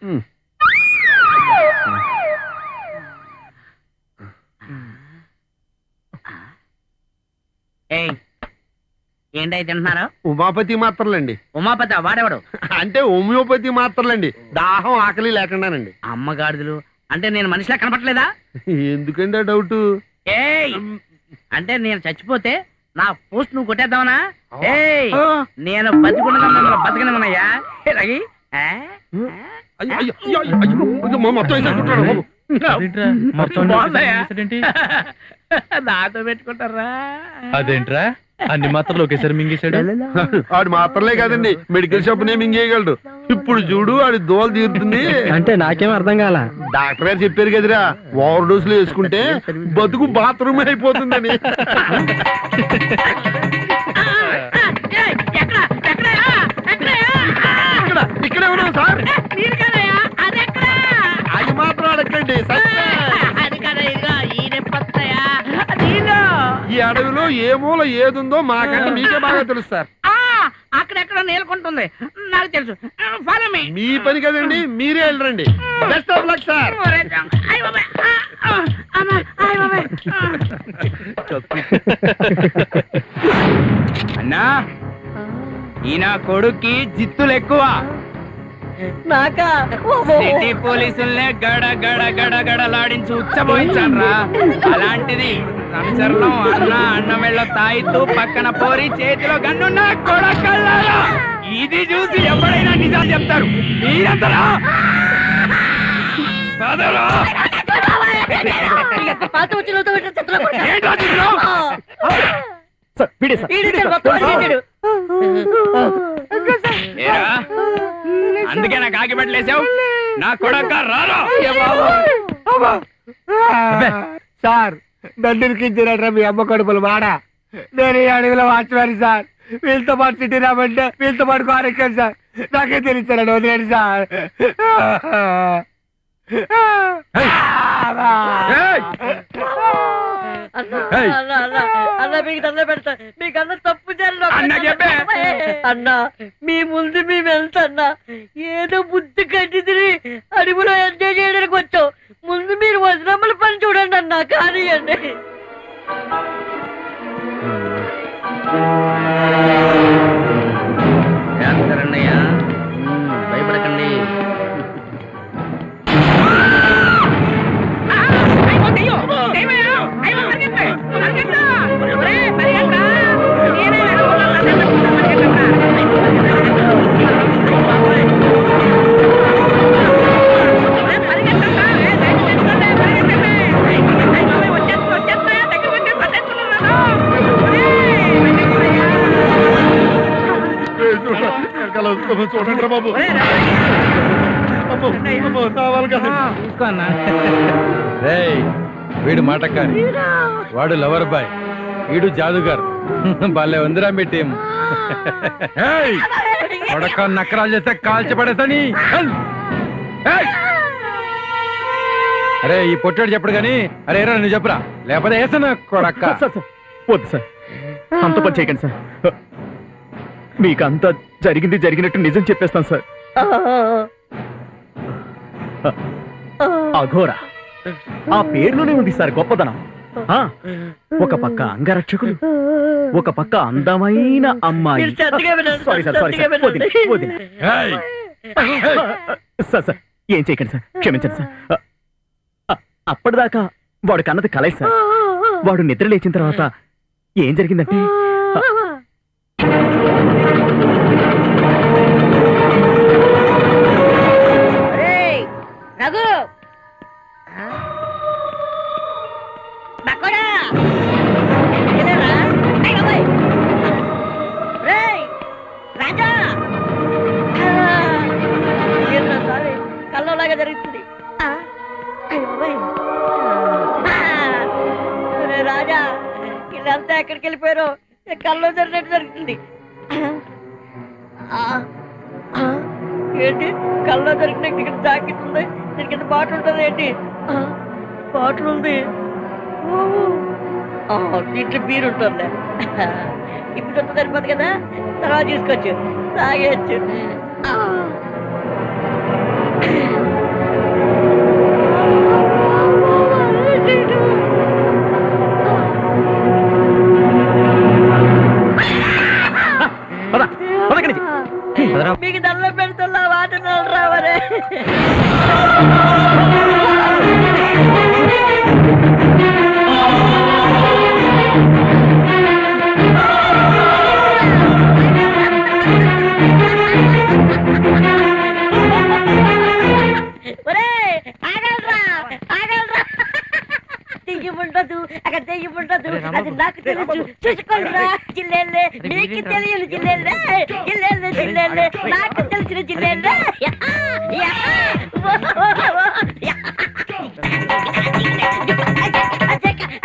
ఉమ్. ఏయ్, ఏంటై తింటున్నారు? ఉమాపతి మాత్రలండి. ఉమాపతి వాడేవాడు? అంటే హోమియోపతి మాత్రలండి, దాహం ఆకలి లేకుండానండి. అమ్మగాడిదలు అంటే నేను మనిషిలా కనపట్లేదా? ఎందుకండి ఆ డౌట్? ఏయ్, అంటే నేను చచ్చిపోతే నా పోస్ట్ నువ్వు కొట్టేద్దామనా? ఏయ్, నేను బతికుండగా బతకనేమన్నాయా? ఇలాగి మొత్తం వేసేసుకుంటాడు బాబు. బాగుందయ్యా? నాతో పెట్టుకుంటారా? అదేంట్రా అన్ని మాత్రలు ఒకేసారి మింగేశాడు. ఆడు మాత్రలే కాదండి, మెడికల్ షాప్ నే మింగేయగలడు. ఇప్పుడు చూడు ఆడి దోలు తీరుతుంది. అంటే నాకేం అర్థం కాల. డాక్టర్ గారు చెప్పారు కదరా, ఓవర్ డోస్ లో వేసుకుంటే బతుకు బాత్రూమ్ అయిపోతుందని. ఇక్కడే ఉన్నాం సార్. అది మాత్రం అడగండి. ఈ అడవిలో ఏ మూల ఏదుందో మాకంటే మీకే బాగా తెలుసు సార్. అక్కడెక్కడ నేలకుంటుంది, నాకు తెలుసు. Follow me. మీ పని కదండి, మీరే వెళ్ళరండి. Best of luck sir. అన్నా, ఈయన కొడుక్కి జిత్తులు ఎక్కువ. నాకా? సిటీ పోలీసుల్నే గడ గడ గడ గడలాడించి ఉచ్చబోయించాన్రా. అలాంటిది సంచలనం అన్న మెళ్ళ తాయితూ పక్కన పోరి చేతిలో గన్నున్న కొడకల్లారా. ఇది చూసి ఎవరైనా నిజాలు చెప్తారు. మీరంతరా పాత వచ్చిన ఏంటో చూస్తున్నావ్? ఏరా, అందుకే నాకు ఆగి పెట్టలేసావు. నా కొడక రారా. సార్, నన్ను ఇరికించారట్రా మీ అమ్మ కడుపులు మాడ. నేను ఈ అడవిలో వాచ్వారి సార్. వీళ్ళతో పాటు సిటీ రామంటే వీళ్ళతో పాటు కారెక్కాను సార్. నాకే తెలిసారని వదిలేండి సార్. అన్న మీకు దండ పెడతా, మీకన్నా తప్పు అన్నా. మీ ముందు మేము వెళ్తాన్నా, ఏదో బుద్ధి కట్టి తిరిగి అడుగులో ఎంజాయ్ చేయడానికి వచ్చాం. ముందు మీరు వజ్రమ్మల పని చూడండి అన్నా, కానీ అండి. భయపడకండి. చూడండి రా బాబు. ఒరేయ్, అమ్మో, అమ్మో, నా వల్ల కాదు. తీసుకో అన్నా. రేయ్ వీడు మాటకారి, వాడు లవర్ బాయ్, వీడు జాదుగారు. భలే ఉందిరా మీ టీం. కొడక నక్కరాలు చేస్తే కాల్చి పడేసని. అరే ఈ పొట్టాడు చెప్పడు కానీ, అరే ఏరా నువ్వు చెప్పురా, లేకపోతే వేసాను కొడక్క. సార్ వద్దు సార్, అంత పని చేయకండి సార్. మీకు అంతా జరిగినట్టు నిజం చెప్పేస్తాను సార్. అఘోరా ఆ పేరులోనే ఉంది సార్ గొప్పదనం. ఒక పక్క అంగరక్షకులు, ఒక పక్క అందమైన అమ్మాయి. మీరు శ్రద్ధగా వినండి, సారీ సార్, సారీ సార్. వదిన, వదిన. ఏయ్! సార్ సార్ ఏం చేయకండి సార్, క్షమించండి సార్. అప్పటిదాకా వాడు కన్నది కలై సార్. వాడు నిద్ర లేచిన తర్వాత ఏం జరిగిందంటే ఒరేయ్, రఘు బక్కడా, ఏలేరా? అయ్ బాబోయ్. రేయ్, రాజా. ఏంట్రా స్వామి, కళ్ళలాగా జరుగుతుంది. అయ్ బాబోయ్. ఒరే రాజా, వీళ్ళంతా ఎక్కడికి వెళ్ళిపోయారో కల్లో జరిగినట్టు జరుగుతుంది. ఏంటి కల్లో జరిగినట్టు ఇక్కడ జాకెట్ ఉంది, దీని కింద బాటిల్ ఉంటుంది. ఏంటి బాటిల్ ఉంది, దీంట్లో బీరు ఉంటుంది. ఇప్పుడు అంత సరిపోదు కదా, తర్వాత తీసుకోవచ్చు, తాగేయచ్చు. మీకు దల్ల పెడుతున్నా వాటిని రావరే. ఉండదు, అక్కడ దెయ్యం ఉండదు, అది నాకు తెలుసు. చూసుకోండిరా జిల్లేళ్ళే, మీకు తెలియదు జిల్లేళ్ళే, జిల్లేళ్ళే జిల్లేళ్ళే, నాకు తెలిసిన జిల్లేళ్ళే.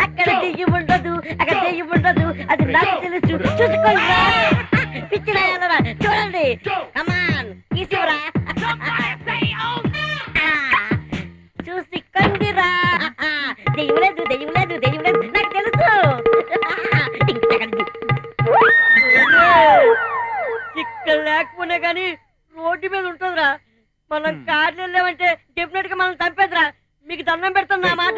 అక్కడ దెయ్యం ఉండదు, అక్కడ దెయ్యం ఉండదు, అది నాకు తెలుసు. చూసుకోండిరా పిచ్చిరా, చూడండి. కమాన్ తీసివరా, చూసుకోండిరా. దెయ్యం లేదు, దెయ్యం లేదు, దెయ్యం లేదు, నాకు తెలుసు. ఇక్కడ లేకపోయినా కానీ రోడ్డు మీద ఉంటుందిరా. మనం కార్లు వెళ్ళామంటే డెఫినెట్ గా మనం చంపేదిరా. మీకు దండం పెడతాను, నా మాట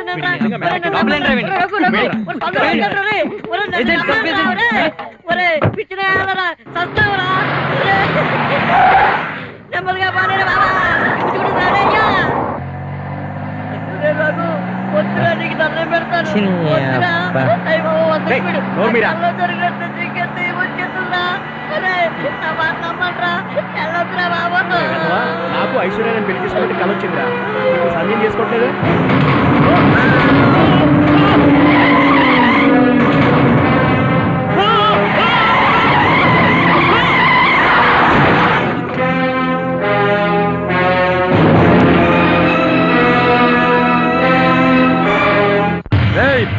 పిచ్చిన చస్తావురా. నెమ్మదిగా బాగా బాబా రఘు, వద్దురా, నీకు దండం పెడతాను. నాకు ఐశ్వర్యాన్ని పెళ్లి చేసుకుంటే కల వచ్చిందిరా, ఇప్పుడు సందేహం చేసుకోవట్లేదు.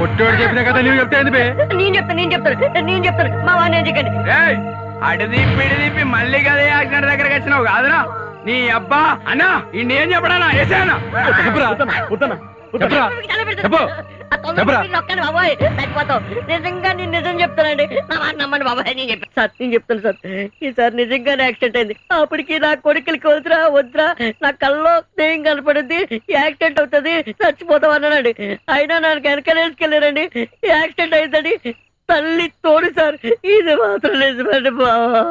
పొట్టోడు చెప్పినా కదా నువ్వు చెప్తే నేను చెప్తాను మా వాడిని చెప్పండి. అడిదిప్పి మళ్ళీ కదా యాక్సిడెంట్ దగ్గరకు వచ్చినావు కాదురా నీ అబ్బా. అన్నా ఇన్నేం చెప్పడానా వేసానా నిజంగా నేను నిజం చెప్తానండి, నా మాట నమ్మండి బాబాయ్. నేను చెప్పాను సార్, నేను చెప్తాను సార్. ఈసారి నిజంగానే యాక్సిడెంట్ అయింది. అప్పటికి నా కొడుకులకి వద్దురా నా కల్లో దెయ్యం కనపడింది, యాక్సిడెంట్ అవుతుంది, చచ్చిపోతాం అన్నానండి. అయినా నాకు వెనకలేసుకెళ్ళారండి, యాక్సిడెంట్ అయిందండి. తల్లి తోడు సార్, ఇది మాత్రం నిజమండి బాబా.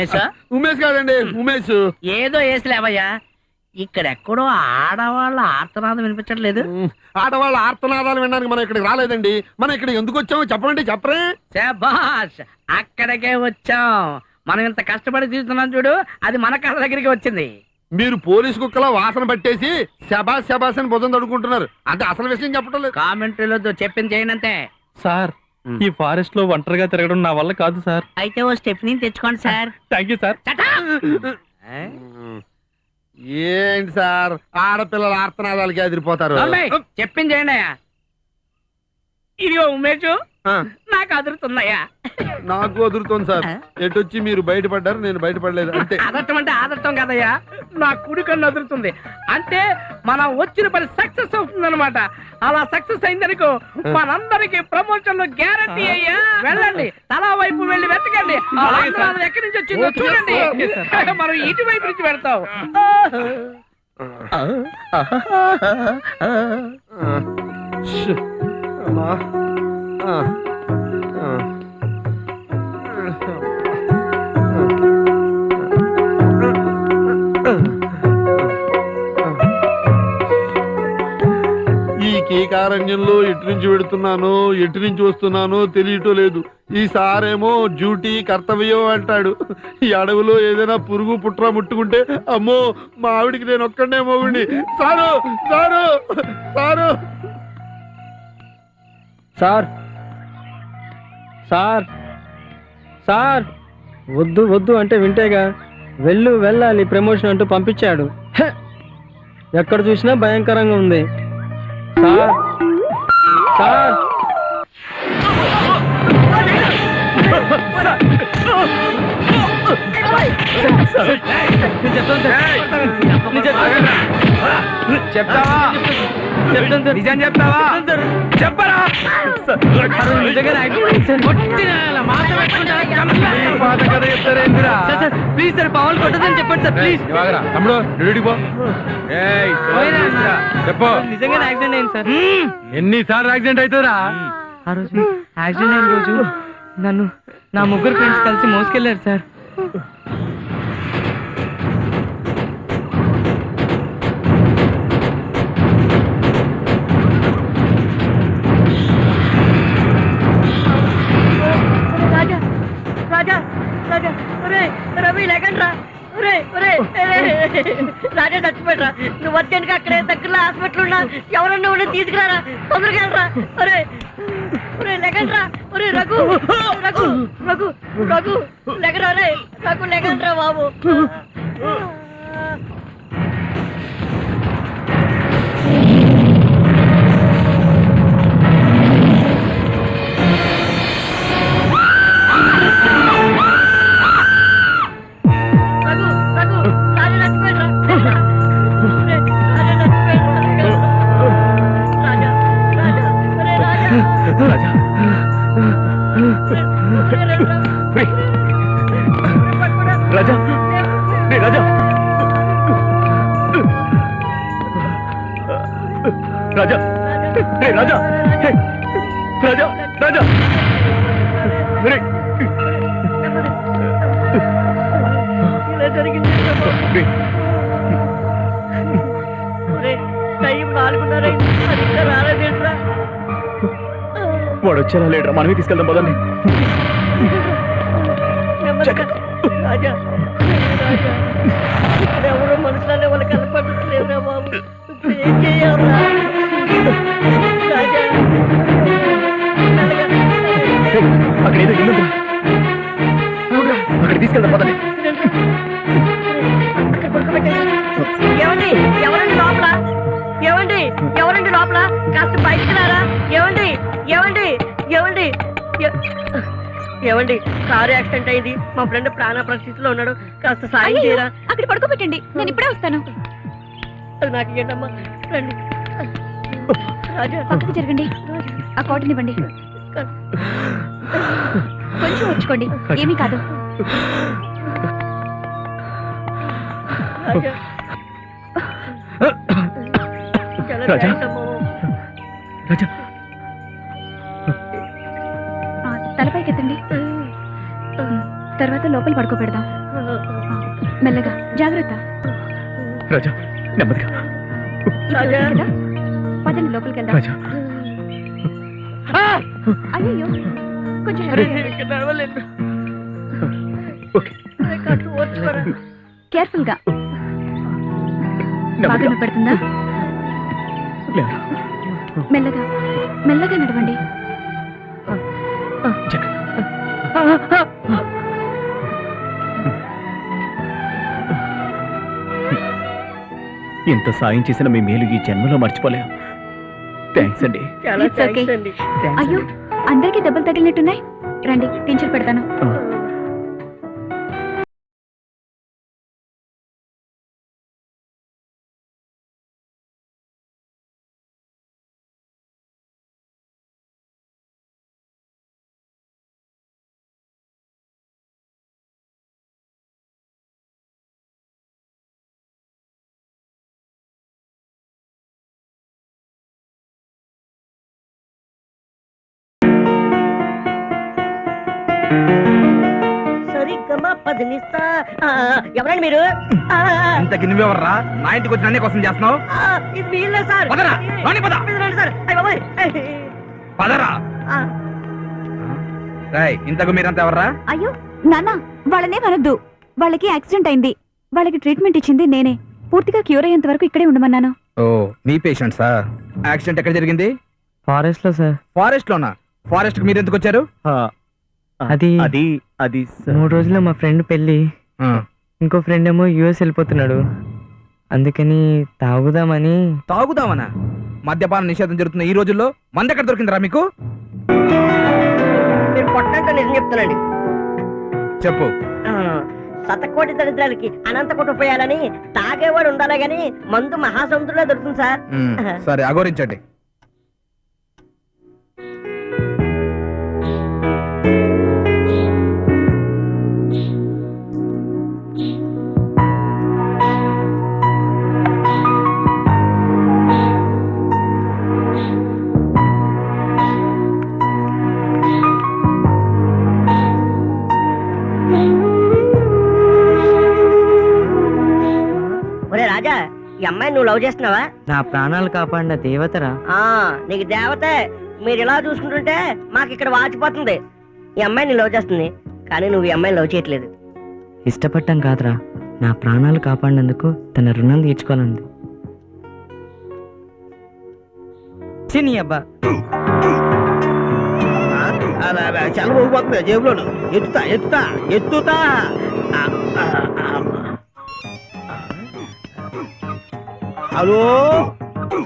ఉమేష్ ఉమేష్ కాదండి ఉమేష్. ఏదో వేసిలేవయ్యా, ఇక్కడెక్కడో ఆడవాళ్ళ ఆర్తనాదం వినిపించట్లేదు. ఆడవాళ్ళ ఆర్తనాదాలు వినడానికి మనం ఇక్కడికి రాలేదండి. మనం ఇక్కడ ఎందుకు వచ్చామో చెప్పండి. చెప్పరే. శభాష్, అక్కడికే వచ్చాం. మనం ఇంత కష్టపడి తీస్తున్నాం చూడు, అది మన కళ్ళ దగ్గరికి వచ్చింది. మీరు పోలీసు కుక్కలా వాసన పట్టేసి శబాస్ శబాస్ అని భుజం తడుకుంటున్నారు. అంటే అసలు విషయం చెప్పడం లేదు. కామెంట్లో చెప్పింది చేయనంతే. సార్ ఈ ఫారెస్ట్ లో ఒంటరిగా తిరగడం నా వల్ల కాదు సార్. అయితే ఓ స్టెప్ని తెచ్చుకోండి సార్. Thank you sir. ఏంటి సార్ ఆడపిల్లల ఆర్తనాదాలకి ఎదిరిపోతారు. చెప్పింది చేయండి అయ్యా. ఇదిగో ఉమేష్, నాకు అదురుతున్నాయా? నాకు వదులుతోంది సార్. ఎటొచ్చి మీరు బయటపడ్డారు, నేను బయటపడలేదు అంతే. అదట్టం అంటే ఆదట్టం కదయ్యా, నా కుడి కన్ను అదురుతుంది అంటే మనం వచ్చిన పని సక్సెస్ అవుతుంది అనమాట. అలా సక్సెస్ అయిందనుకో మనందరికి ప్రమోషన్లు గ్యారంటీ అయ్యా. వెళ్ళండి, తలా వైపు వెళ్ళి వెతకండి. ఆ ఆంధ్రాలో ఎక్కడి నుంచి వచ్చిందో చూడండి. మనం ఇటువైపు నుంచి వెళ్తాం. ఈ కీకారణ్యంలో ఎటు నుంచి వెడుతున్నానో ఎటు నుంచి వస్తున్నానో తెలియటం లేదు. ఈసారేమో డ్యూటీ కర్తవ్యం అంటాడు. ఈ అడవిలో ఏదైనా పురుగు పుట్ర ముట్టుకుంటే అమ్మో మా ఆవిడికి నేను ఒక్కడే మోగుండి. Sir sir sir. Sir sir sir వద్దు వద్దు అంటే వింటేగా. వెళ్ళాలి ప్రమోషన్ అంటూ పంపించాడు. ఎక్కడ చూసినా భయంకరంగా ఉంది. సార్ సార్ చెప్తావా? నిజం చెప్తావా? చెప్పరా? ప్లీజ్ సార్ పావులు కొట్టదని చెప్పండి సార్. ప్లీజ్ తమ్ముడు డ్యూటీకి పో. చెప్పు, నిజంగా యాక్సిడెంట్ అయింది సార్. ఎన్నిసార్లు యాక్సిడెంట్ అవుతుందా? ఆ రోజు యాక్సిడెంట్ అయిన రోజు నన్ను నా ముగ్గురు ఫ్రెండ్స్ కలిసి మోసుకెళ్ళారు సార్. రాజా రాజా రాజా ఒరే రవి లేకండ్రా. ఒరే ఒరే రాజా చచ్చిపోయారా? నువ్వు వచ్చానుక అక్కడే దగ్గరలో హాస్పిటల్ ఉన్నా. ఎవరన్నా ఉన్నా తీసుకురారా, తొందరగా వెళ్ళరా. ఒరే ఒరే లేకండ్రా. ఒరే రఘు రఘు రఘు రఘు లేకరా. రే రఘు లేకండ్రా బాబు. రాజా రాజా రాజా రాజా రాజా రాజా ఇలా జరిగింది. టైం 4:30 అది రాలేదేంట్రా? వాడు వచ్చేలా లేడరా, మనమే తీసుకెళ్దాం పదండి. రాజా రాజా ఇక్కడ ఎవరో మనుషులనే వాళ్ళు కనపడట్లేదురా బాబు. ఇప్పుడు ఏం చేయాలరా? రాజా అక్కడ ఏదో ఇల్లు అక్కడ తీసుకెళ్దాం పదండి. ఏమండి ఎవరండి లోపల? ఏమండి ఎవరండి లోపల? కాస్త బయటికి రారా. ఏమండి ఏమండి ఏమండి ఏమండి కారు యాక్సిడెంట్ అయింది. మా ఫ్రెండ్ ప్రాణ పరిస్థితిలో ఉన్నాడు. కాస్త సాయం చేయరా. అక్కడ పడుకోబెట్టండి, నేను ఇప్పుడే వస్తాను. అది నాకు ఏంటమ్మా. రండి రాజా, పక్కకు జరగండి. ఆ కాటన్ ఇవ్వండి, కొంచెం వచ్చుకోండి, ఏమీ కాదు. రాజా చాలా రాజా. థాంక్స్ అమ్మా. రాజా తలపైకి ఎత్తండి, తర్వాత లోపల పడుకోబెడదాం. మెల్లగా జాగ్రత్త. రాజా నెమ్మదిగా. కదా పదండి లోపలికి వెళ్దాం. రాజా అయ్యో కొంచెం ఓకే కేర్ఫుల్ గా. బాగా నొప్పెడుతుందా? లేదు. మెల్లగా మెల్లగా నడవండి. ఇంత సాయం చేసిన మీ మేలు ఈ జన్మలో మర్చిపోలేం. థ్యాంక్స్ అండి. It's okay. అయ్యో అందరికీ దెబ్బలు తగిలినట్టున్నాయి. రండి టించర్ పెడతాను. సరిగ్గా పదినిస్తా. ఎవరండి మీరు? ఇంతకి నువ్వెవర్రా నా ఇంటికి వచ్చి నన్నే కోసం చేస్తున్నావు? ఇది మీ ఇల్లే సార్. పదరా, లోని పద. రండి సార్. అయ్య బాబోయ్. పదరా. ఇంతకు మీరంతా ఎవర్రా? అయ్యో నాన్న వాళ్ళనే వనద్దు. వాళ్ళకి యాక్సిడెంట్ అయింది. వాళ్ళకి ట్రీట్మెంట్ ఇచ్చింది నేనే. పూర్తిగా క్యూర్ అయ్యేంత వరకు ఇక్కడే ఉండమన్నాను. ఓ మీ పేషెంట్సా? యాక్సిడెంట్ ఎక్కడ జరిగింది? ఫారెస్ట్ లో సార్. ఫారెస్ట్ లోనా? ఫారెస్ట్ కి మీరు ఎందుకు వచ్చారు? అది అది అది 3 రోజుల్లో మా ఫ్రెండ్ పెళ్లి. ఆ, ఇంకో ఫ్రెండ్ ఏమో యుఎస్ వెళ్ళిపోతున్నాడు. అందుకని తాగుదామని. తాగుదామనా? మద్యపాన నిషేధం జరుగుతున్న ఈ రోజుల్లో మందు ఎక్కడ దొరికిందిరా మీకు? మీరు పొట్టంటే నిజం చెప్తానండి. చెప్పు. శతకోటి దరిద్రాలకి అనంత కుటుంబయాలని తాగేవాడు ఉండాలి గాని మందు మహాసముద్రంలో దొరుకుతుంది సార్. సరే అఘోరించండి. ఒరే రాజా, ఈ అమ్మాయిని నువ్వు లవ్ చేస్తున్నావా? నా ప్రాణాలు కాపాడిన దేవతరా. నీకు దేవతే. మీరు ఇలా చూసుకుంటుంటే మాకు ఇక్కడ వాచిపోతుంది. ఈ అమ్మాయిని లవ్ చేస్తుంది కానీ నువ్వు ఈ అమ్మాయిని లవ్ చేయట్లేదు. ఇష్టపడటం కాదురా, నా ప్రాణాలు కాపాడినందుకు తన రుణం తీర్చుకోవాలంది. చిన్ని అబ్బా చల్లబోతుంది జేబులోను. ఎత్తుతా ఎత్తుతా ఎత్తుతా. హలో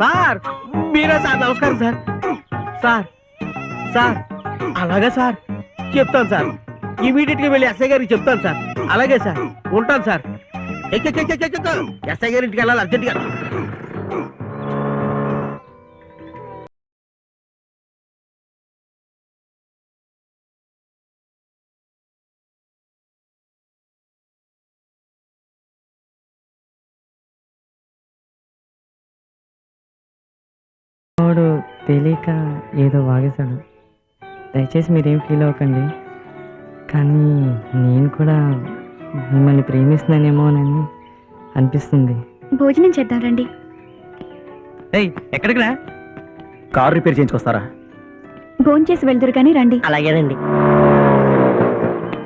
సార్, మీరే సార్? నమస్కారం సార్. సార్ సార్ అలాగే సార్, చెప్తాను సార్. ఇమీడియట్ గా వెళ్ళి ఎస్ఐ గారికి చెప్తాను సార్. అలాగే సార్, ఉంటాను సార్. ఎస్ఐ గారి ఇంటికి వెళ్ళాలి అర్జెంట్గా. వాడు తెలియక ఏదో వాగేశాడు. దయచేసి మీరేం ఫీల్ అవ్వకండి. కానీ నేను కూడా మిమ్మల్ని ప్రేమిస్తున్నానేమోనని అనిపిస్తుంది. భోజనం చేద్దాం రండి. ఎక్కడికి రా? కార్ రిపేర్ చేయించుకొస్తారా? భోంచేసి వెళ్దురు కానీ రండి. అలాగేనండి.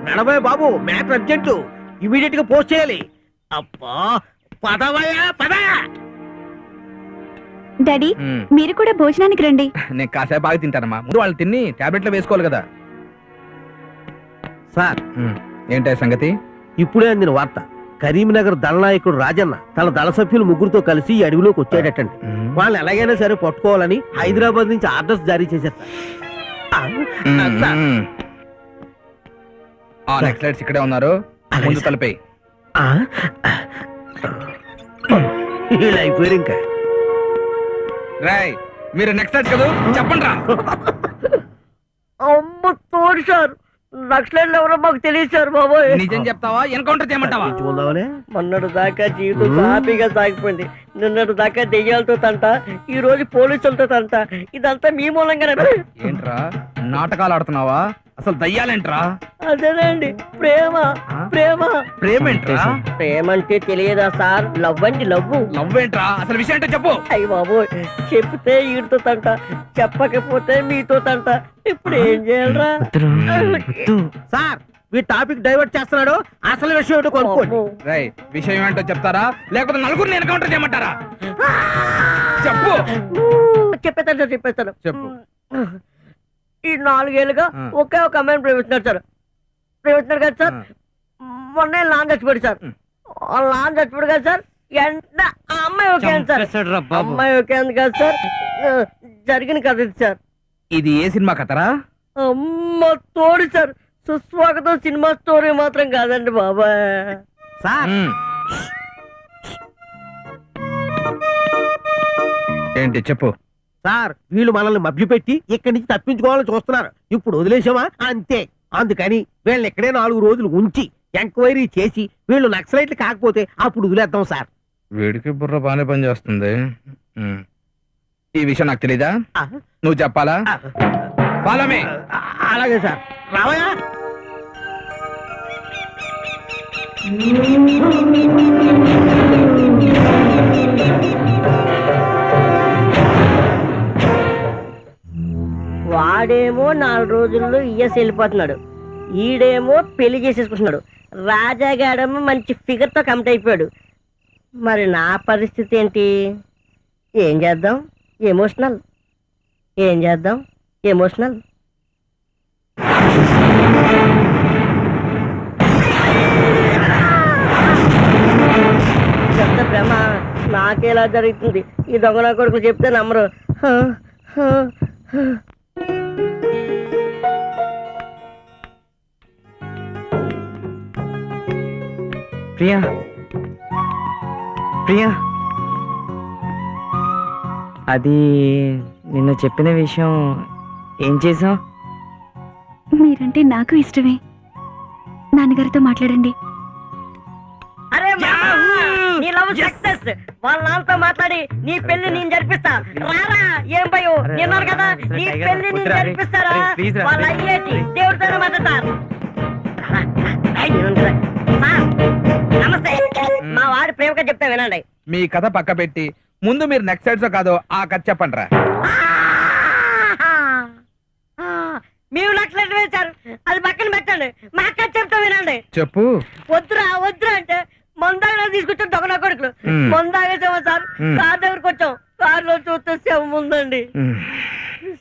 నడవే బాబు, మ్యాటర్ అర్జెంటు. ఇమీడియట్ గా పోస్ట్ చేయాలి. అబ్బా పదవయా పదయా. డాడీ మీరు కూడా భోజనానికి రండి. నేను కాసేపు బాగా తింటానమ్మా. ముందు వాళ్ళు తిని టాబ్లెట్లు వేసుకోవాలి కదా. సార్ ఏంటో సంగతి? ఇప్పుడే అందిన వార్త. కరీంనగర్ దళనాయకుడు రాజన్న తన దళ సభ్యులు ముగ్గురుతో కలిసి ఈ అడవిలోకి వచ్చాడటండి. వాళ్ళని ఎలాగైనా సరే పట్టుకోవాలని హైదరాబాద్ నుంచి ఆర్డర్స్ జారీ చేశారు. నెక్స్ట్ ఇక్కడే ఉన్నారు. ముందు తలపై వీళ్ళు అయిపోయారు ఇంకా. రాయ్ మీరు నెక్స్ట్ కదా చెప్పండి రా. అమ్మ తోడు సార్, నక్సలైట్లు ఎవరో మాకు తెలియదు సార్ బాబోయ్. నిజం చెప్తావా ఎన్కౌంటర్ చేయమంటావా? చూద్దామనే మొన్నటి దాకా జీవితం హ్యాపీగా సాగిపోయింది. నిన్నటి దాకా దెయ్యాలతో తంట, ఈ రోజు పోలీసులతో తంట. ఇదంతా మీ మూలంగానే. ఏంట్రా నాటకాలు ఆడుతున్నావా? అసలు దయ్యాలేంట్రా? అదేనండి ప్రేమ. ప్రేమ ప్రేమేంట్రా? ప్రేమ అంటే తెలియదా సార్? లవ్ అండి, లవ్. లవ్ ఏంట్రా? అసలు విషయం ఏంటో చెప్పు. అయ్య బాబు, చెప్తే వీడితో తంట, చెప్పకపోతే మీతో తంట. ఇప్పుడు ఏం చేయాలరా? సార్ ఈ టాపిక్ డైవర్ట్ చేస్తున్నాడు. అసలు విషయం ఏంటో కొనుక్కోండి. రేయ్, విషయం ఏంటో చెప్తారా లేకపోతే నలుగురిని ఎన్కౌంటర్ చేయమంటారా? చెప్పు. చెప్పేస్తాను సార్, చెప్పేస్తాను. చెప్పు. ఈ 4 ఏళ్ళుగా ఒకే ఒక అమ్మాయిని ప్రేమిస్తున్నారు సార్. ప్రేమిస్తున్నారు కదా సార్. మొన్న లాన్ చచ్చిపోయాడు సార్. లాన్ చచ్చిపోయాడు కదా సార్. ఎంత ఆ అమ్మాయి ఓకే అంది సార్. అమ్మాయి ఓకే అంది కదా సార్. జరిగిన కథ ఇది సార్. ఇది ఏ సినిమా కథరా? అమ్మ తోడు సార్. సుస్వాగతం సినిమా స్టోరీ మాత్రం కాదండి బాబాయ్. సార్ ఏంటి చెప్పు. సార్ వీళ్ళు మనల్ని మభ్యపెట్టి ఇక్కడి నుంచి తప్పించుకోవాలని చూస్తున్నారు. ఇప్పుడు వదిలేసామా అంతే. అందుకని వీళ్ళని ఇక్కడే 4 రోజులు ఉంచి ఎంక్వైరీ చేసి వీళ్ళు నక్సలైట్లు కాకపోతే అప్పుడు వదిలేద్దాం సార్. వీడికి బుర్ర బాగానే పని చేస్తుంది. ఈ విషయం నాకు తెలీదా? నువ్వు చెప్పాలా? Follow me. అలాగే సార్. రావయా. వాడేమో 4 రోజుల్లో ఇయస్ వెళ్ళిపోతున్నాడు. ఈడేమో పెళ్లి చేసేసుకుంటున్నాడు. రాజాగాడేమో మంచి ఫిగర్ తో కమిట్ అయిపోయాడు. మరి నా పరిస్థితి ఏంటి? ఏం చేద్దాం? ఎమోషనల్. ఏం చేద్దాం? ఎమోషనల్. చెప్త భ్రమ నాకేలా జరుగుతుంది. ఈ దొంగ నా కొడుకులు చెప్తే నమ్మరు. ప్రియా, ప్రియా, అది నిన్న చెప్పిన విషయం ఏం చేసావు? మీరంటే నాకు ఇష్టమే. నాన్నగారితో మాట్లాడండి. అరే నీ లవ్ సక్సెస్. వాళ్ళ నాన్నతో మాట్లాడి నీ పెళ్లి నేను జరిపిస్తా. రారా, ఏం భయం? నిన్నాను కదా, నీ పెళ్లి నేను జరిపిస్తారా? వాళ్ళ అయ్యేటి దేవుడితోనే మాట్లాడతారు. నమస్తే. మా వాడి ప్రేమగా చెప్తా వినండి. మీ కథ పక్క పెట్టి ముందు మీరు నెక్స్ట్ సైడ్స్ కాదో ఆ కథ చెప్పండి రా. మీరు లక్షలు వేశారు, అది పక్కన పెట్టండి. మా అక్క చెప్తా వినండి. చెప్పు. వద్దురా వద్దురా అంటే మందాగా తీసుకొచ్చాం దొంగ కొడుకులు. మందాగేసామా సార్. కార్ దగ్గరకు వచ్చాం. కార్ లో చూస్తే శవం ఉందండి.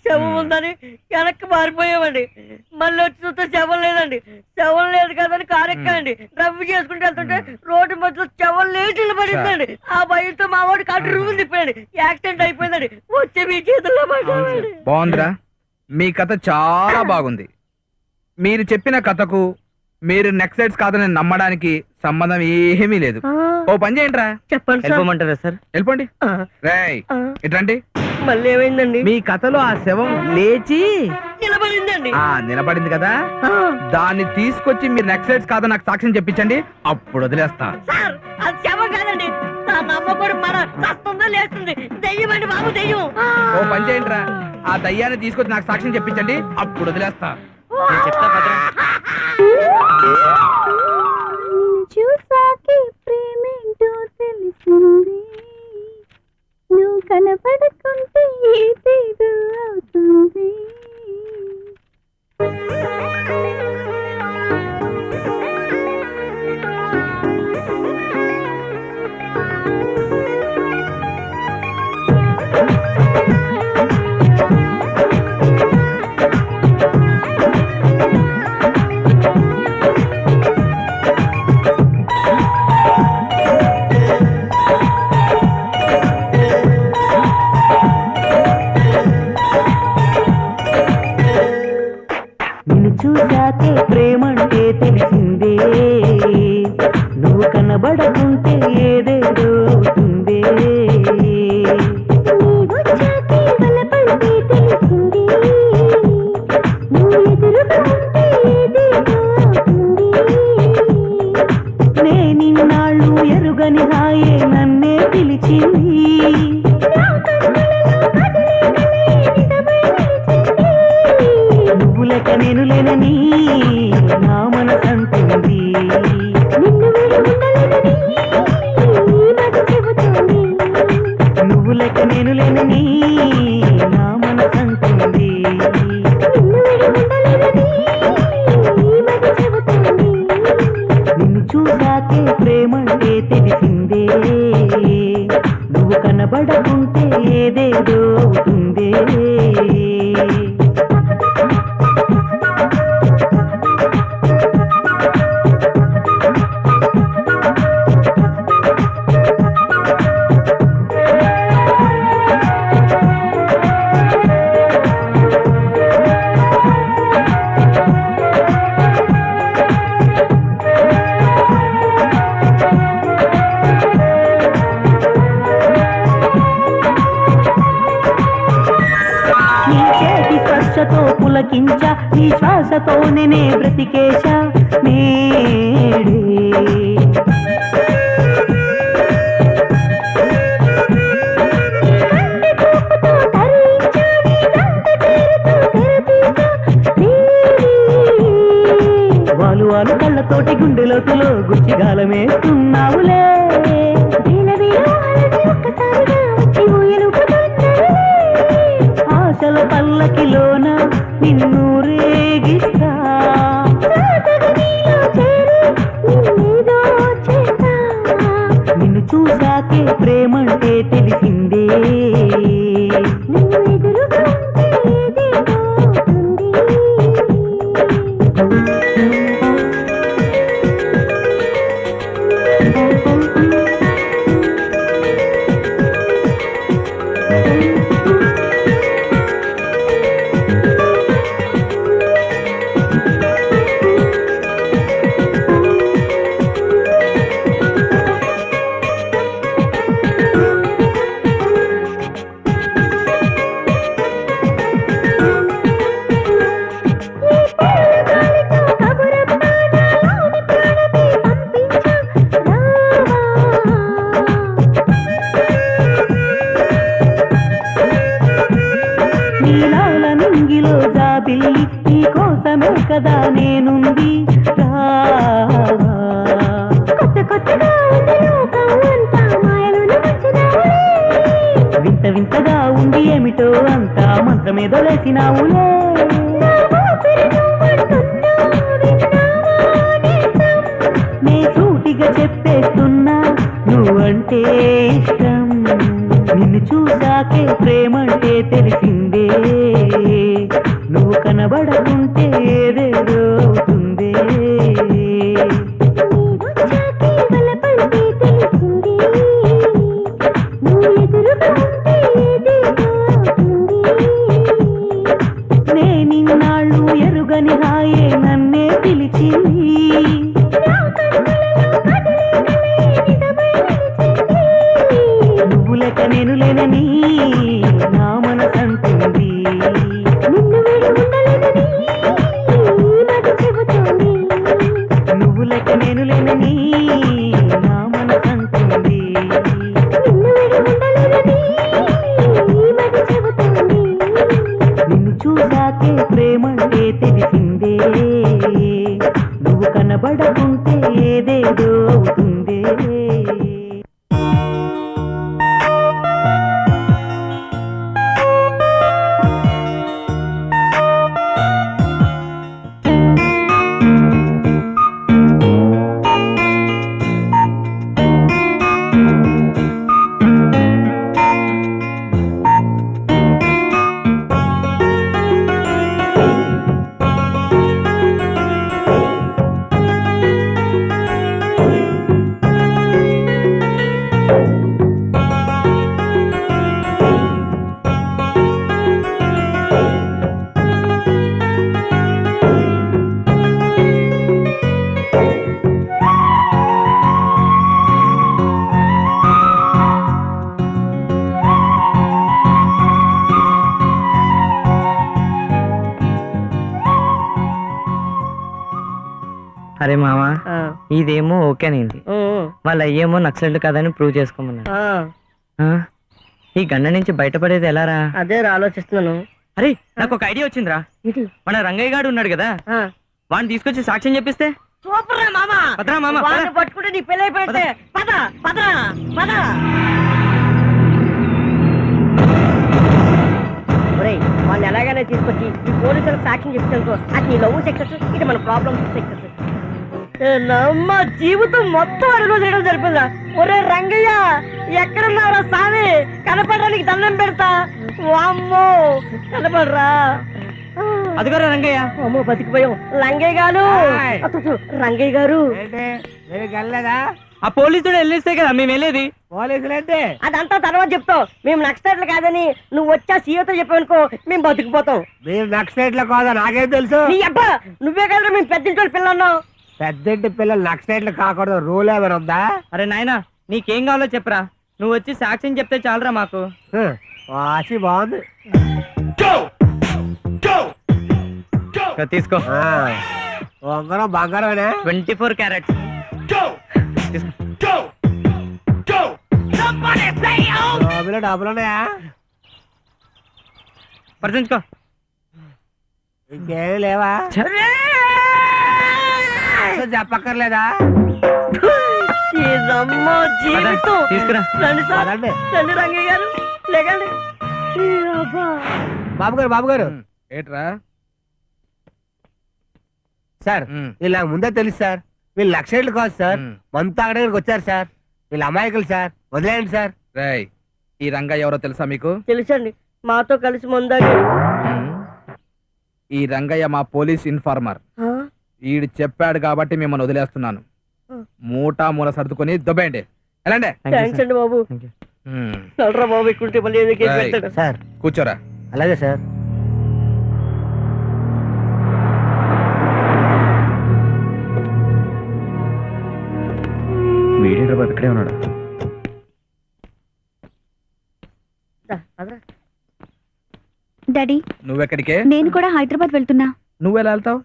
శవం ఉందని వెనక్కి మారిపోయామండి. మళ్ళీ వచ్చి చూస్తే శవం లేదండి. శవం లేదు కదని కారు ఎక్కండి. డ్రైవ్ చేసుకుంటూ వెళ్తుంటే రోడ్డు మధ్యలో శవం లేచి పడిందండి. ఆ భయంతో మా వాడు కాటు రూములు తిప్పాడు. యాక్సిడెంట్ అయిపోయిందండి. వచ్చే మీ చేతుల్లో పడ్డామండి. బాగుందిరా, మీ కథ చాలా బాగుంది. మీరు చెప్పిన కథకు మీరు నెక్స్ట్ సైడ్స్ కాదని నమ్మడానికి సంబంధం ఏమీ లేదు. ఓ పని చేయండి రా. చెప్పండి. వెళ్ళిపోమంటారా సార్? వెళ్ళిపోండి. రేయ్ ఇట్రండి. మళ్ళీ ఏమైందండి? మీ కథలో ఆ శవం లేచి నిలబడిందండి. నిలబడింది కదా, దాన్ని తీసుకొచ్చి మీరు నెక్స్ట్ సైడ్స్ కాదని నాకు సాక్ష్యం చెప్పించండి, అప్పుడు వదిలేస్తా. సార్ అది శవం కాదండి. నా నమ్మకం మన చస్తుందో లేస్తుంది. దెయ్యమండి బాబు, దెయ్యం. ఓ పని చేయండి రా, ఆ దయ్యాన్ని తీసుకొచ్చి నాకు సాక్ష్యం చెప్పించండి, అప్పుడు వదిలేస్తా. చెప్తా భద్రం. చూసాకే ప్రేమేంటో తెలిసింది. నువ్వు కనపడకుంటే ఏదేదో అవుతుంది. చూసాకే ప్రేమంటే తెలిసిందే. నువ్వు కనబడకుంటే ఏదేదో అవుతుందే. నేనిన్నాళ్ళు ఎరుగని హాయే నన్నే పిలిచింది నువ్వు లెక్క నేను లేనని నా మనసంటుంది నువ్వు లెక్క నేను లేనని నా మనసంటుంది నిన్ను చూసాకే ప్రేమంటే తెలిసిందే నువ్వు కనబడకుంటే ఏదేదో అవుతుందే పులకించ నీ శ్వాసతో నేనే బ్రతికేశ నేడే వాలు వాలు కళ్ళతోటి గుండె లోతులో గుచ్చిగాలమేస్తున్నావులే ఆశల పల్లకిలోన నిన్ను రేగిస్తా నిన్ను చూసాకే ప్రేమంటే తెలిసిందే నీలాల నింగిలో జాబిల్లి నీ కోసమే కదా నేనుంది రావా వింత వింతగా ఉంది ఏమిటో అంతా మంత్రమేదో లేసినావులే నే సూటిగా చెప్పేస్తున్నా నువ్వంటే ఇష్టం నిన్ను చూసాకే ప్రేమంటే తెలిసిందే నువ్వు కనబడకుంటే ఏదేదో అవుతుందే నేనిన్నాళ్ళు ఎరుగని హాయే నన్నే పిలిచింది నువ్వు లెక్క నేను లేనని నా మనసంటుంది నువ్వు లెక్క నేను లేనని నా మనసంటుంది నిన్ను చూసాకే ప్రేమంటే తెలిసిందే నువ్వు కనబడకుంటే ఏదేదో అవుతుందే అరే మామ ఇదేమో ఓకేనండి వాళ్ళ అయ్యేమో నక్సల్ కాదని ప్రూవ్ చేసుకోమన్నాడు. ఈ గండ నుంచి బయటపడేది ఎలారా? అదే ఆలోచిస్తున్నాను. అరే నాకు ఒక ఐడియా వచ్చిందిరా. ఇది మన రంగయ్య గారు ఉన్నాడు కదా, వాడిని తీసుకొచ్చి సాక్ష్యం చెప్పిస్తే. సూపర్ రా మామ. పదరా మామ, పద. వాడిని పట్టుకుంటే నీ పెళ్ళి అయిపోతే పద పద పద. ఒరేయ్ వాళ్ళని ఎలాగైనా తీసుకొచ్చి ఈ పోలీసులకు సాక్ష్యం చెప్తానుకో, అది నీ లవ్ సక్సెస్, ఇది మన ప్రాబ్లమ్ సక్సెస్. నమ్మ జీవితం మొత్తం అడుగు చేయడం జరిపిందా? ఒరే రంగయ్య ఎక్కడున్నారా సామి? కనపడడానికి దండం పెడతా. వామ్మో కనపడరా? అదిగోరా రంగయ్య. అమ్మో బతికిపోయాం. రంగయ్య గారు, రంగయ్య గారు ఆ పోలీసుడు వెళ్ళేస్తే కదా మేము వెళ్ళేది. పోలీసులంటే అదంతా తర్వాత చెప్తాం. మేము నక్సలైట్లు కాదని నువ్వు వచ్చా సీఎతో చెప్పానుకో, మేము బతికిపోతాం. మీరు నక్సలైట్ల కాదా నాకేం తెలుసు? నీ అబ్బా నువ్వే కదా మేము పెద్దింటి పిల్లన్నావు. పెద్దంటి పిల్లలు నక్సలైట్లు కాకూడదు రూల్ ఏమైనా ఉందా? అరే నాయనా నీకేం కావాలో చెప్పరా, నువ్వు వచ్చి సాక్ష్యం చెప్తే చాలరా మాకు. వాసి బాగుంది. తీసుకో. ఉంగరం బంగారమేనా? 24 క్యారెట్స్. డబ్బులు ఉన్నాయా? పర్సెంట్కో. ఇంకేం లేవా? చెప్పక్కర్లేదా? జీవితం తీసుకురా. రండి సార్, పదండి. రండి రంగయ్య గారు లేకండి. బాబు గారు ఏట్రా? సార్ వీళ్ళ ముందే తెలుసు సార్. వీళ్ళు లక్షలు కాదు సార్, మంత దగ్గరికి వచ్చారు సార్. వీళ్ళ అమాయకులు సార్, వదిలేయండి సార్. రేయ్ ఈ రంగయ్య ఎవరో తెలుసా మీకు? తెలుసండి, మాతో కలిసి ముందాగా. ఈ రంగయ్య మా పోలీస్ ఇన్ఫార్మర్. ఈడు చెప్పాడు కాబట్టి మిమ్మల్ని వదిలేస్తున్నాను. మూల సర్దుకొని దొబ్బేయండి. ఎలాండి? థ్యాంక్స్ అండి బాబు. నల్రా బాబు ఎక్కుంటే మళ్ళీ ఏదో కేసు రేయ్. పెడతాడు. సార్ కూర్చోరా. అలాగే సార్. వీడేంద్ర బాబు ఇక్కడే ఉన్నాడు. డాడీ నువ్వెక్కడికే? నేను కూడా హైదరాబాద్ వెళ్తున్నా. నువ్వెలా వెళ్తావు?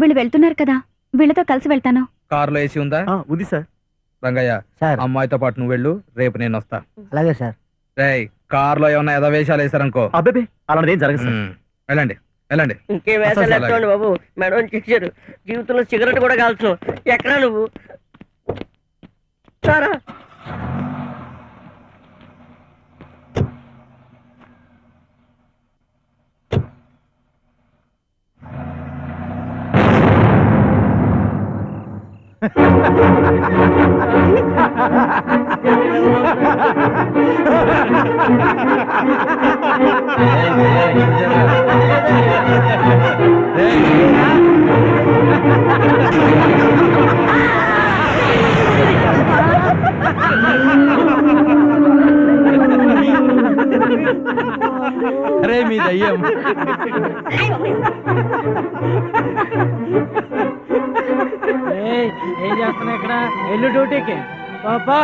వీళ్ళు వెళ్తున్నారు కదా, వీళ్ళతో కలిసి వెళ్తాను. కారులో ఏసీ ఉందా? ఉంది సార్. రంగయ్య సార్ అమ్మాయితో పాటు నువ్వు వెళ్ళు, రేపు నేను వస్తా. అలాగే సార్. రేయ్ కారులో ఏమన్నా ఎదవేషాలు వేసారనుకో. అబ్బే అలాంటిదేం జరగదు సార్. వెళ్ళండి వెళ్ళండి. ఇంకే వేసాలు ఎత్తండి బాబు. మేడం చేశారు, జీవితంలో సిగరెట్ కూడా కాల్చు. ఎక్కడా నువ్వు సారా? అరే మీ దయ్యం. ఏం చేస్తున్నా ఇక్కడ? ఎల్లు డ్యూటీకి పాపా.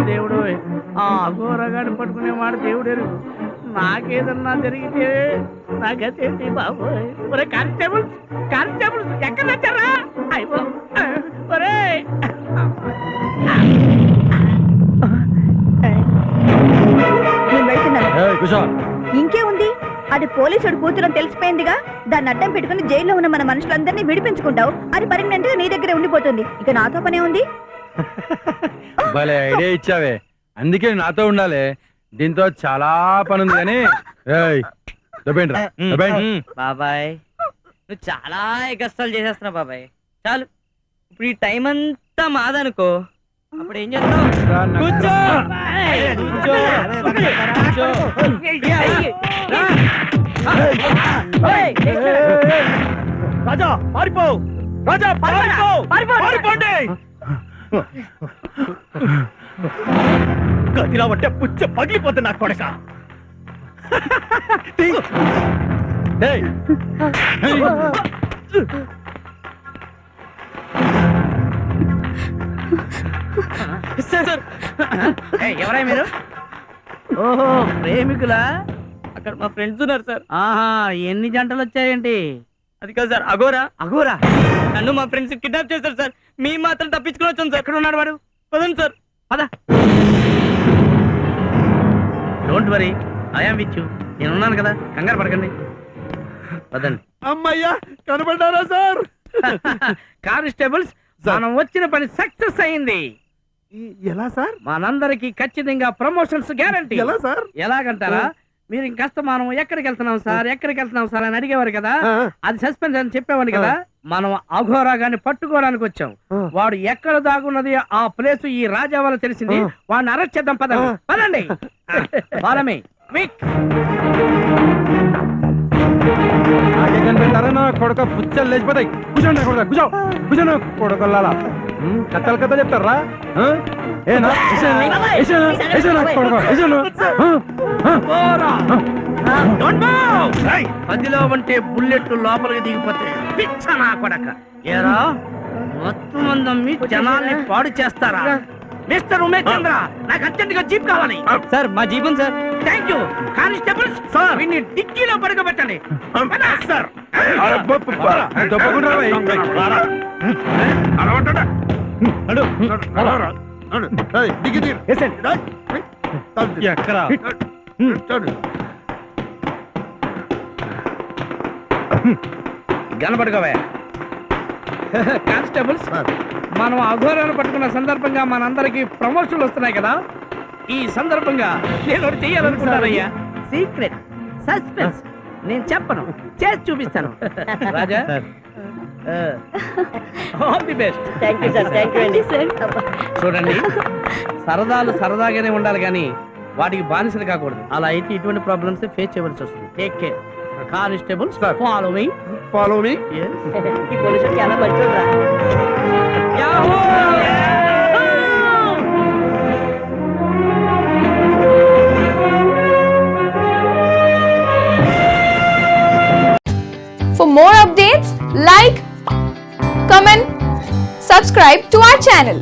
దేవుడు, ఆ అఘోరగాడు పట్టుకునేవాడు దేవుడేరు. నాకేదన్నా జరిగితే నాకేంటి బాబు? ఒరే కానిస్టేబుల్స్, కానిస్టేబుల్స్ ఎక్కడ వచ్చారా? అయ్యో ఒరే నేను వెళ్తున్నాను. కూర్చో. ఇంకేముంది, అది పోలీసుడు కూతురని తెలిసిపోయిందిగా. దాన్ని అడ్డం పెట్టుకుని జైల్లో ఉన్న మన మనుషులందరినీ విడిపించుకుంటావు. అది పర్మనెంట్ గా నీ దగ్గరే ఉండిపోతుంది. ఇక నాతో పనే ఉంది. భలే ఐడియా ఇచ్చావే, అందుకే నాతో ఉండాలి. దీంతో చాలా పని ఉంది కానీ. బాబాయ్ నువ్వు చాలా ఎగస్టాలు చేసేస్తున్నావు బాబాయ్. చాలు, ఇప్పుడు ఈ టైం అంతా మాదనుకో, అప్పుడు ఏం చేస్తావు? కూర్చో. రాజా పారిపో! రాజా పారిపో! పారిపోండి! గదిలా పట్టే పుచ్చ పగిలిపోతుంది నా కొడక. ఎవరై మీరు? ఓహో, ప్రేమికులా? అక్కడ మా ఫ్రెండ్స్ ఉన్నారు సార్. ఆహా, ఎన్ని జంటలు వచ్చాయేంటి? అది కాదు సార్, అఘోరా. నన్ను మా ఫ్రెండ్స్ కిడ్నాప్ చేశారు సార్. మీ మాత్రం తప్పించుకుని వచ్చాను సార్. ఎక్కడ ఉన్నాడు వాడు? పదండి సార్. పద. Don't worry, I'm with you. నేనున్నాను కదా, కంగారు పడకండి. పదండి. అమ్మయ్యా, కనబడ్డారా సార్? కానిస్టేబుల్స్, మనం వచ్చిన పని సక్సెస్ అయింది. ఎలా సార్? మనందరికి ఖచ్చితంగా ప్రమోషన్స్ గ్యారంటీ. ఎలా సార్? ఎలాగంటారా? మీరు ఇంకాస్త మనం ఎక్కడికి వెళ్తున్నాం సార్ అని అడిగేవారు కదా, అది సస్పెన్స్ అని చెప్పేవాడు కదా. మనం అఘోరా గాని పట్టుకోవడానికి వచ్చాం. వాడు ఎక్కడ దాగున్నది ఆ ప్లేస్ ఈ రాజా వల్ల తెలిసింది. వాడిని అరెస్ట్ చేద్దాం. పదండి. బాలమే క్విక్. నాకే కనిపెట్టారా నా కొడక పుచ్చలు లేచిపోతాయి. కూర్చోండి కొడక, కూర్చోండి కొడకల్లాలా. కథలు కథ చెప్తారా? పదిలో ఉంటే బుల్లెట్ లోపలికి దిగిపోతే పిచ్చ నా కొడక. ఏరా, మొత్తం మందమ్మి జనాల్ని పాడు చేస్తారా? మిస్టర్ ఉమేష్ చంద్ర, నాకు అర్జెంట్ గా జీప్ కావాలి. సార్ మా జీప్ ఉంది సార్. Thank you. కానిస్టేబుల్స్, వీడిని డిక్కీలో పడుకోబెట్టండి. సార్ ఎక్కడా కనపడుకోవే. కానిస్టేబుల్స్, మనం అఘోరాలు పట్టుకున్న సందర్భంగా మనందరికి ప్రమోషన్లు వస్తున్నాయి కదా. ఈ సందర్భంగా నేను ఒకటి చెయ్యాలనుకుంటానయ్యా. Secret, suspense. నేను చెప్పను, చేసి చూపిస్తాను. Raja, all the best. Thank you sir. Thank you అండి సార్. చూడండి, సరదాలు సరదాగానే ఉండాలి కానీ వాటికి బానిసలు కాకూడదు. అలా అయితే ఇటువంటి ప్రాబ్లమ్స్ ఫేస్ చేయవలసి వస్తుంది. Take care. Constables, follow me. ఈ పోలీసులు చాలా మంచిగా. For more updates, like, comment, subscribe to our channel.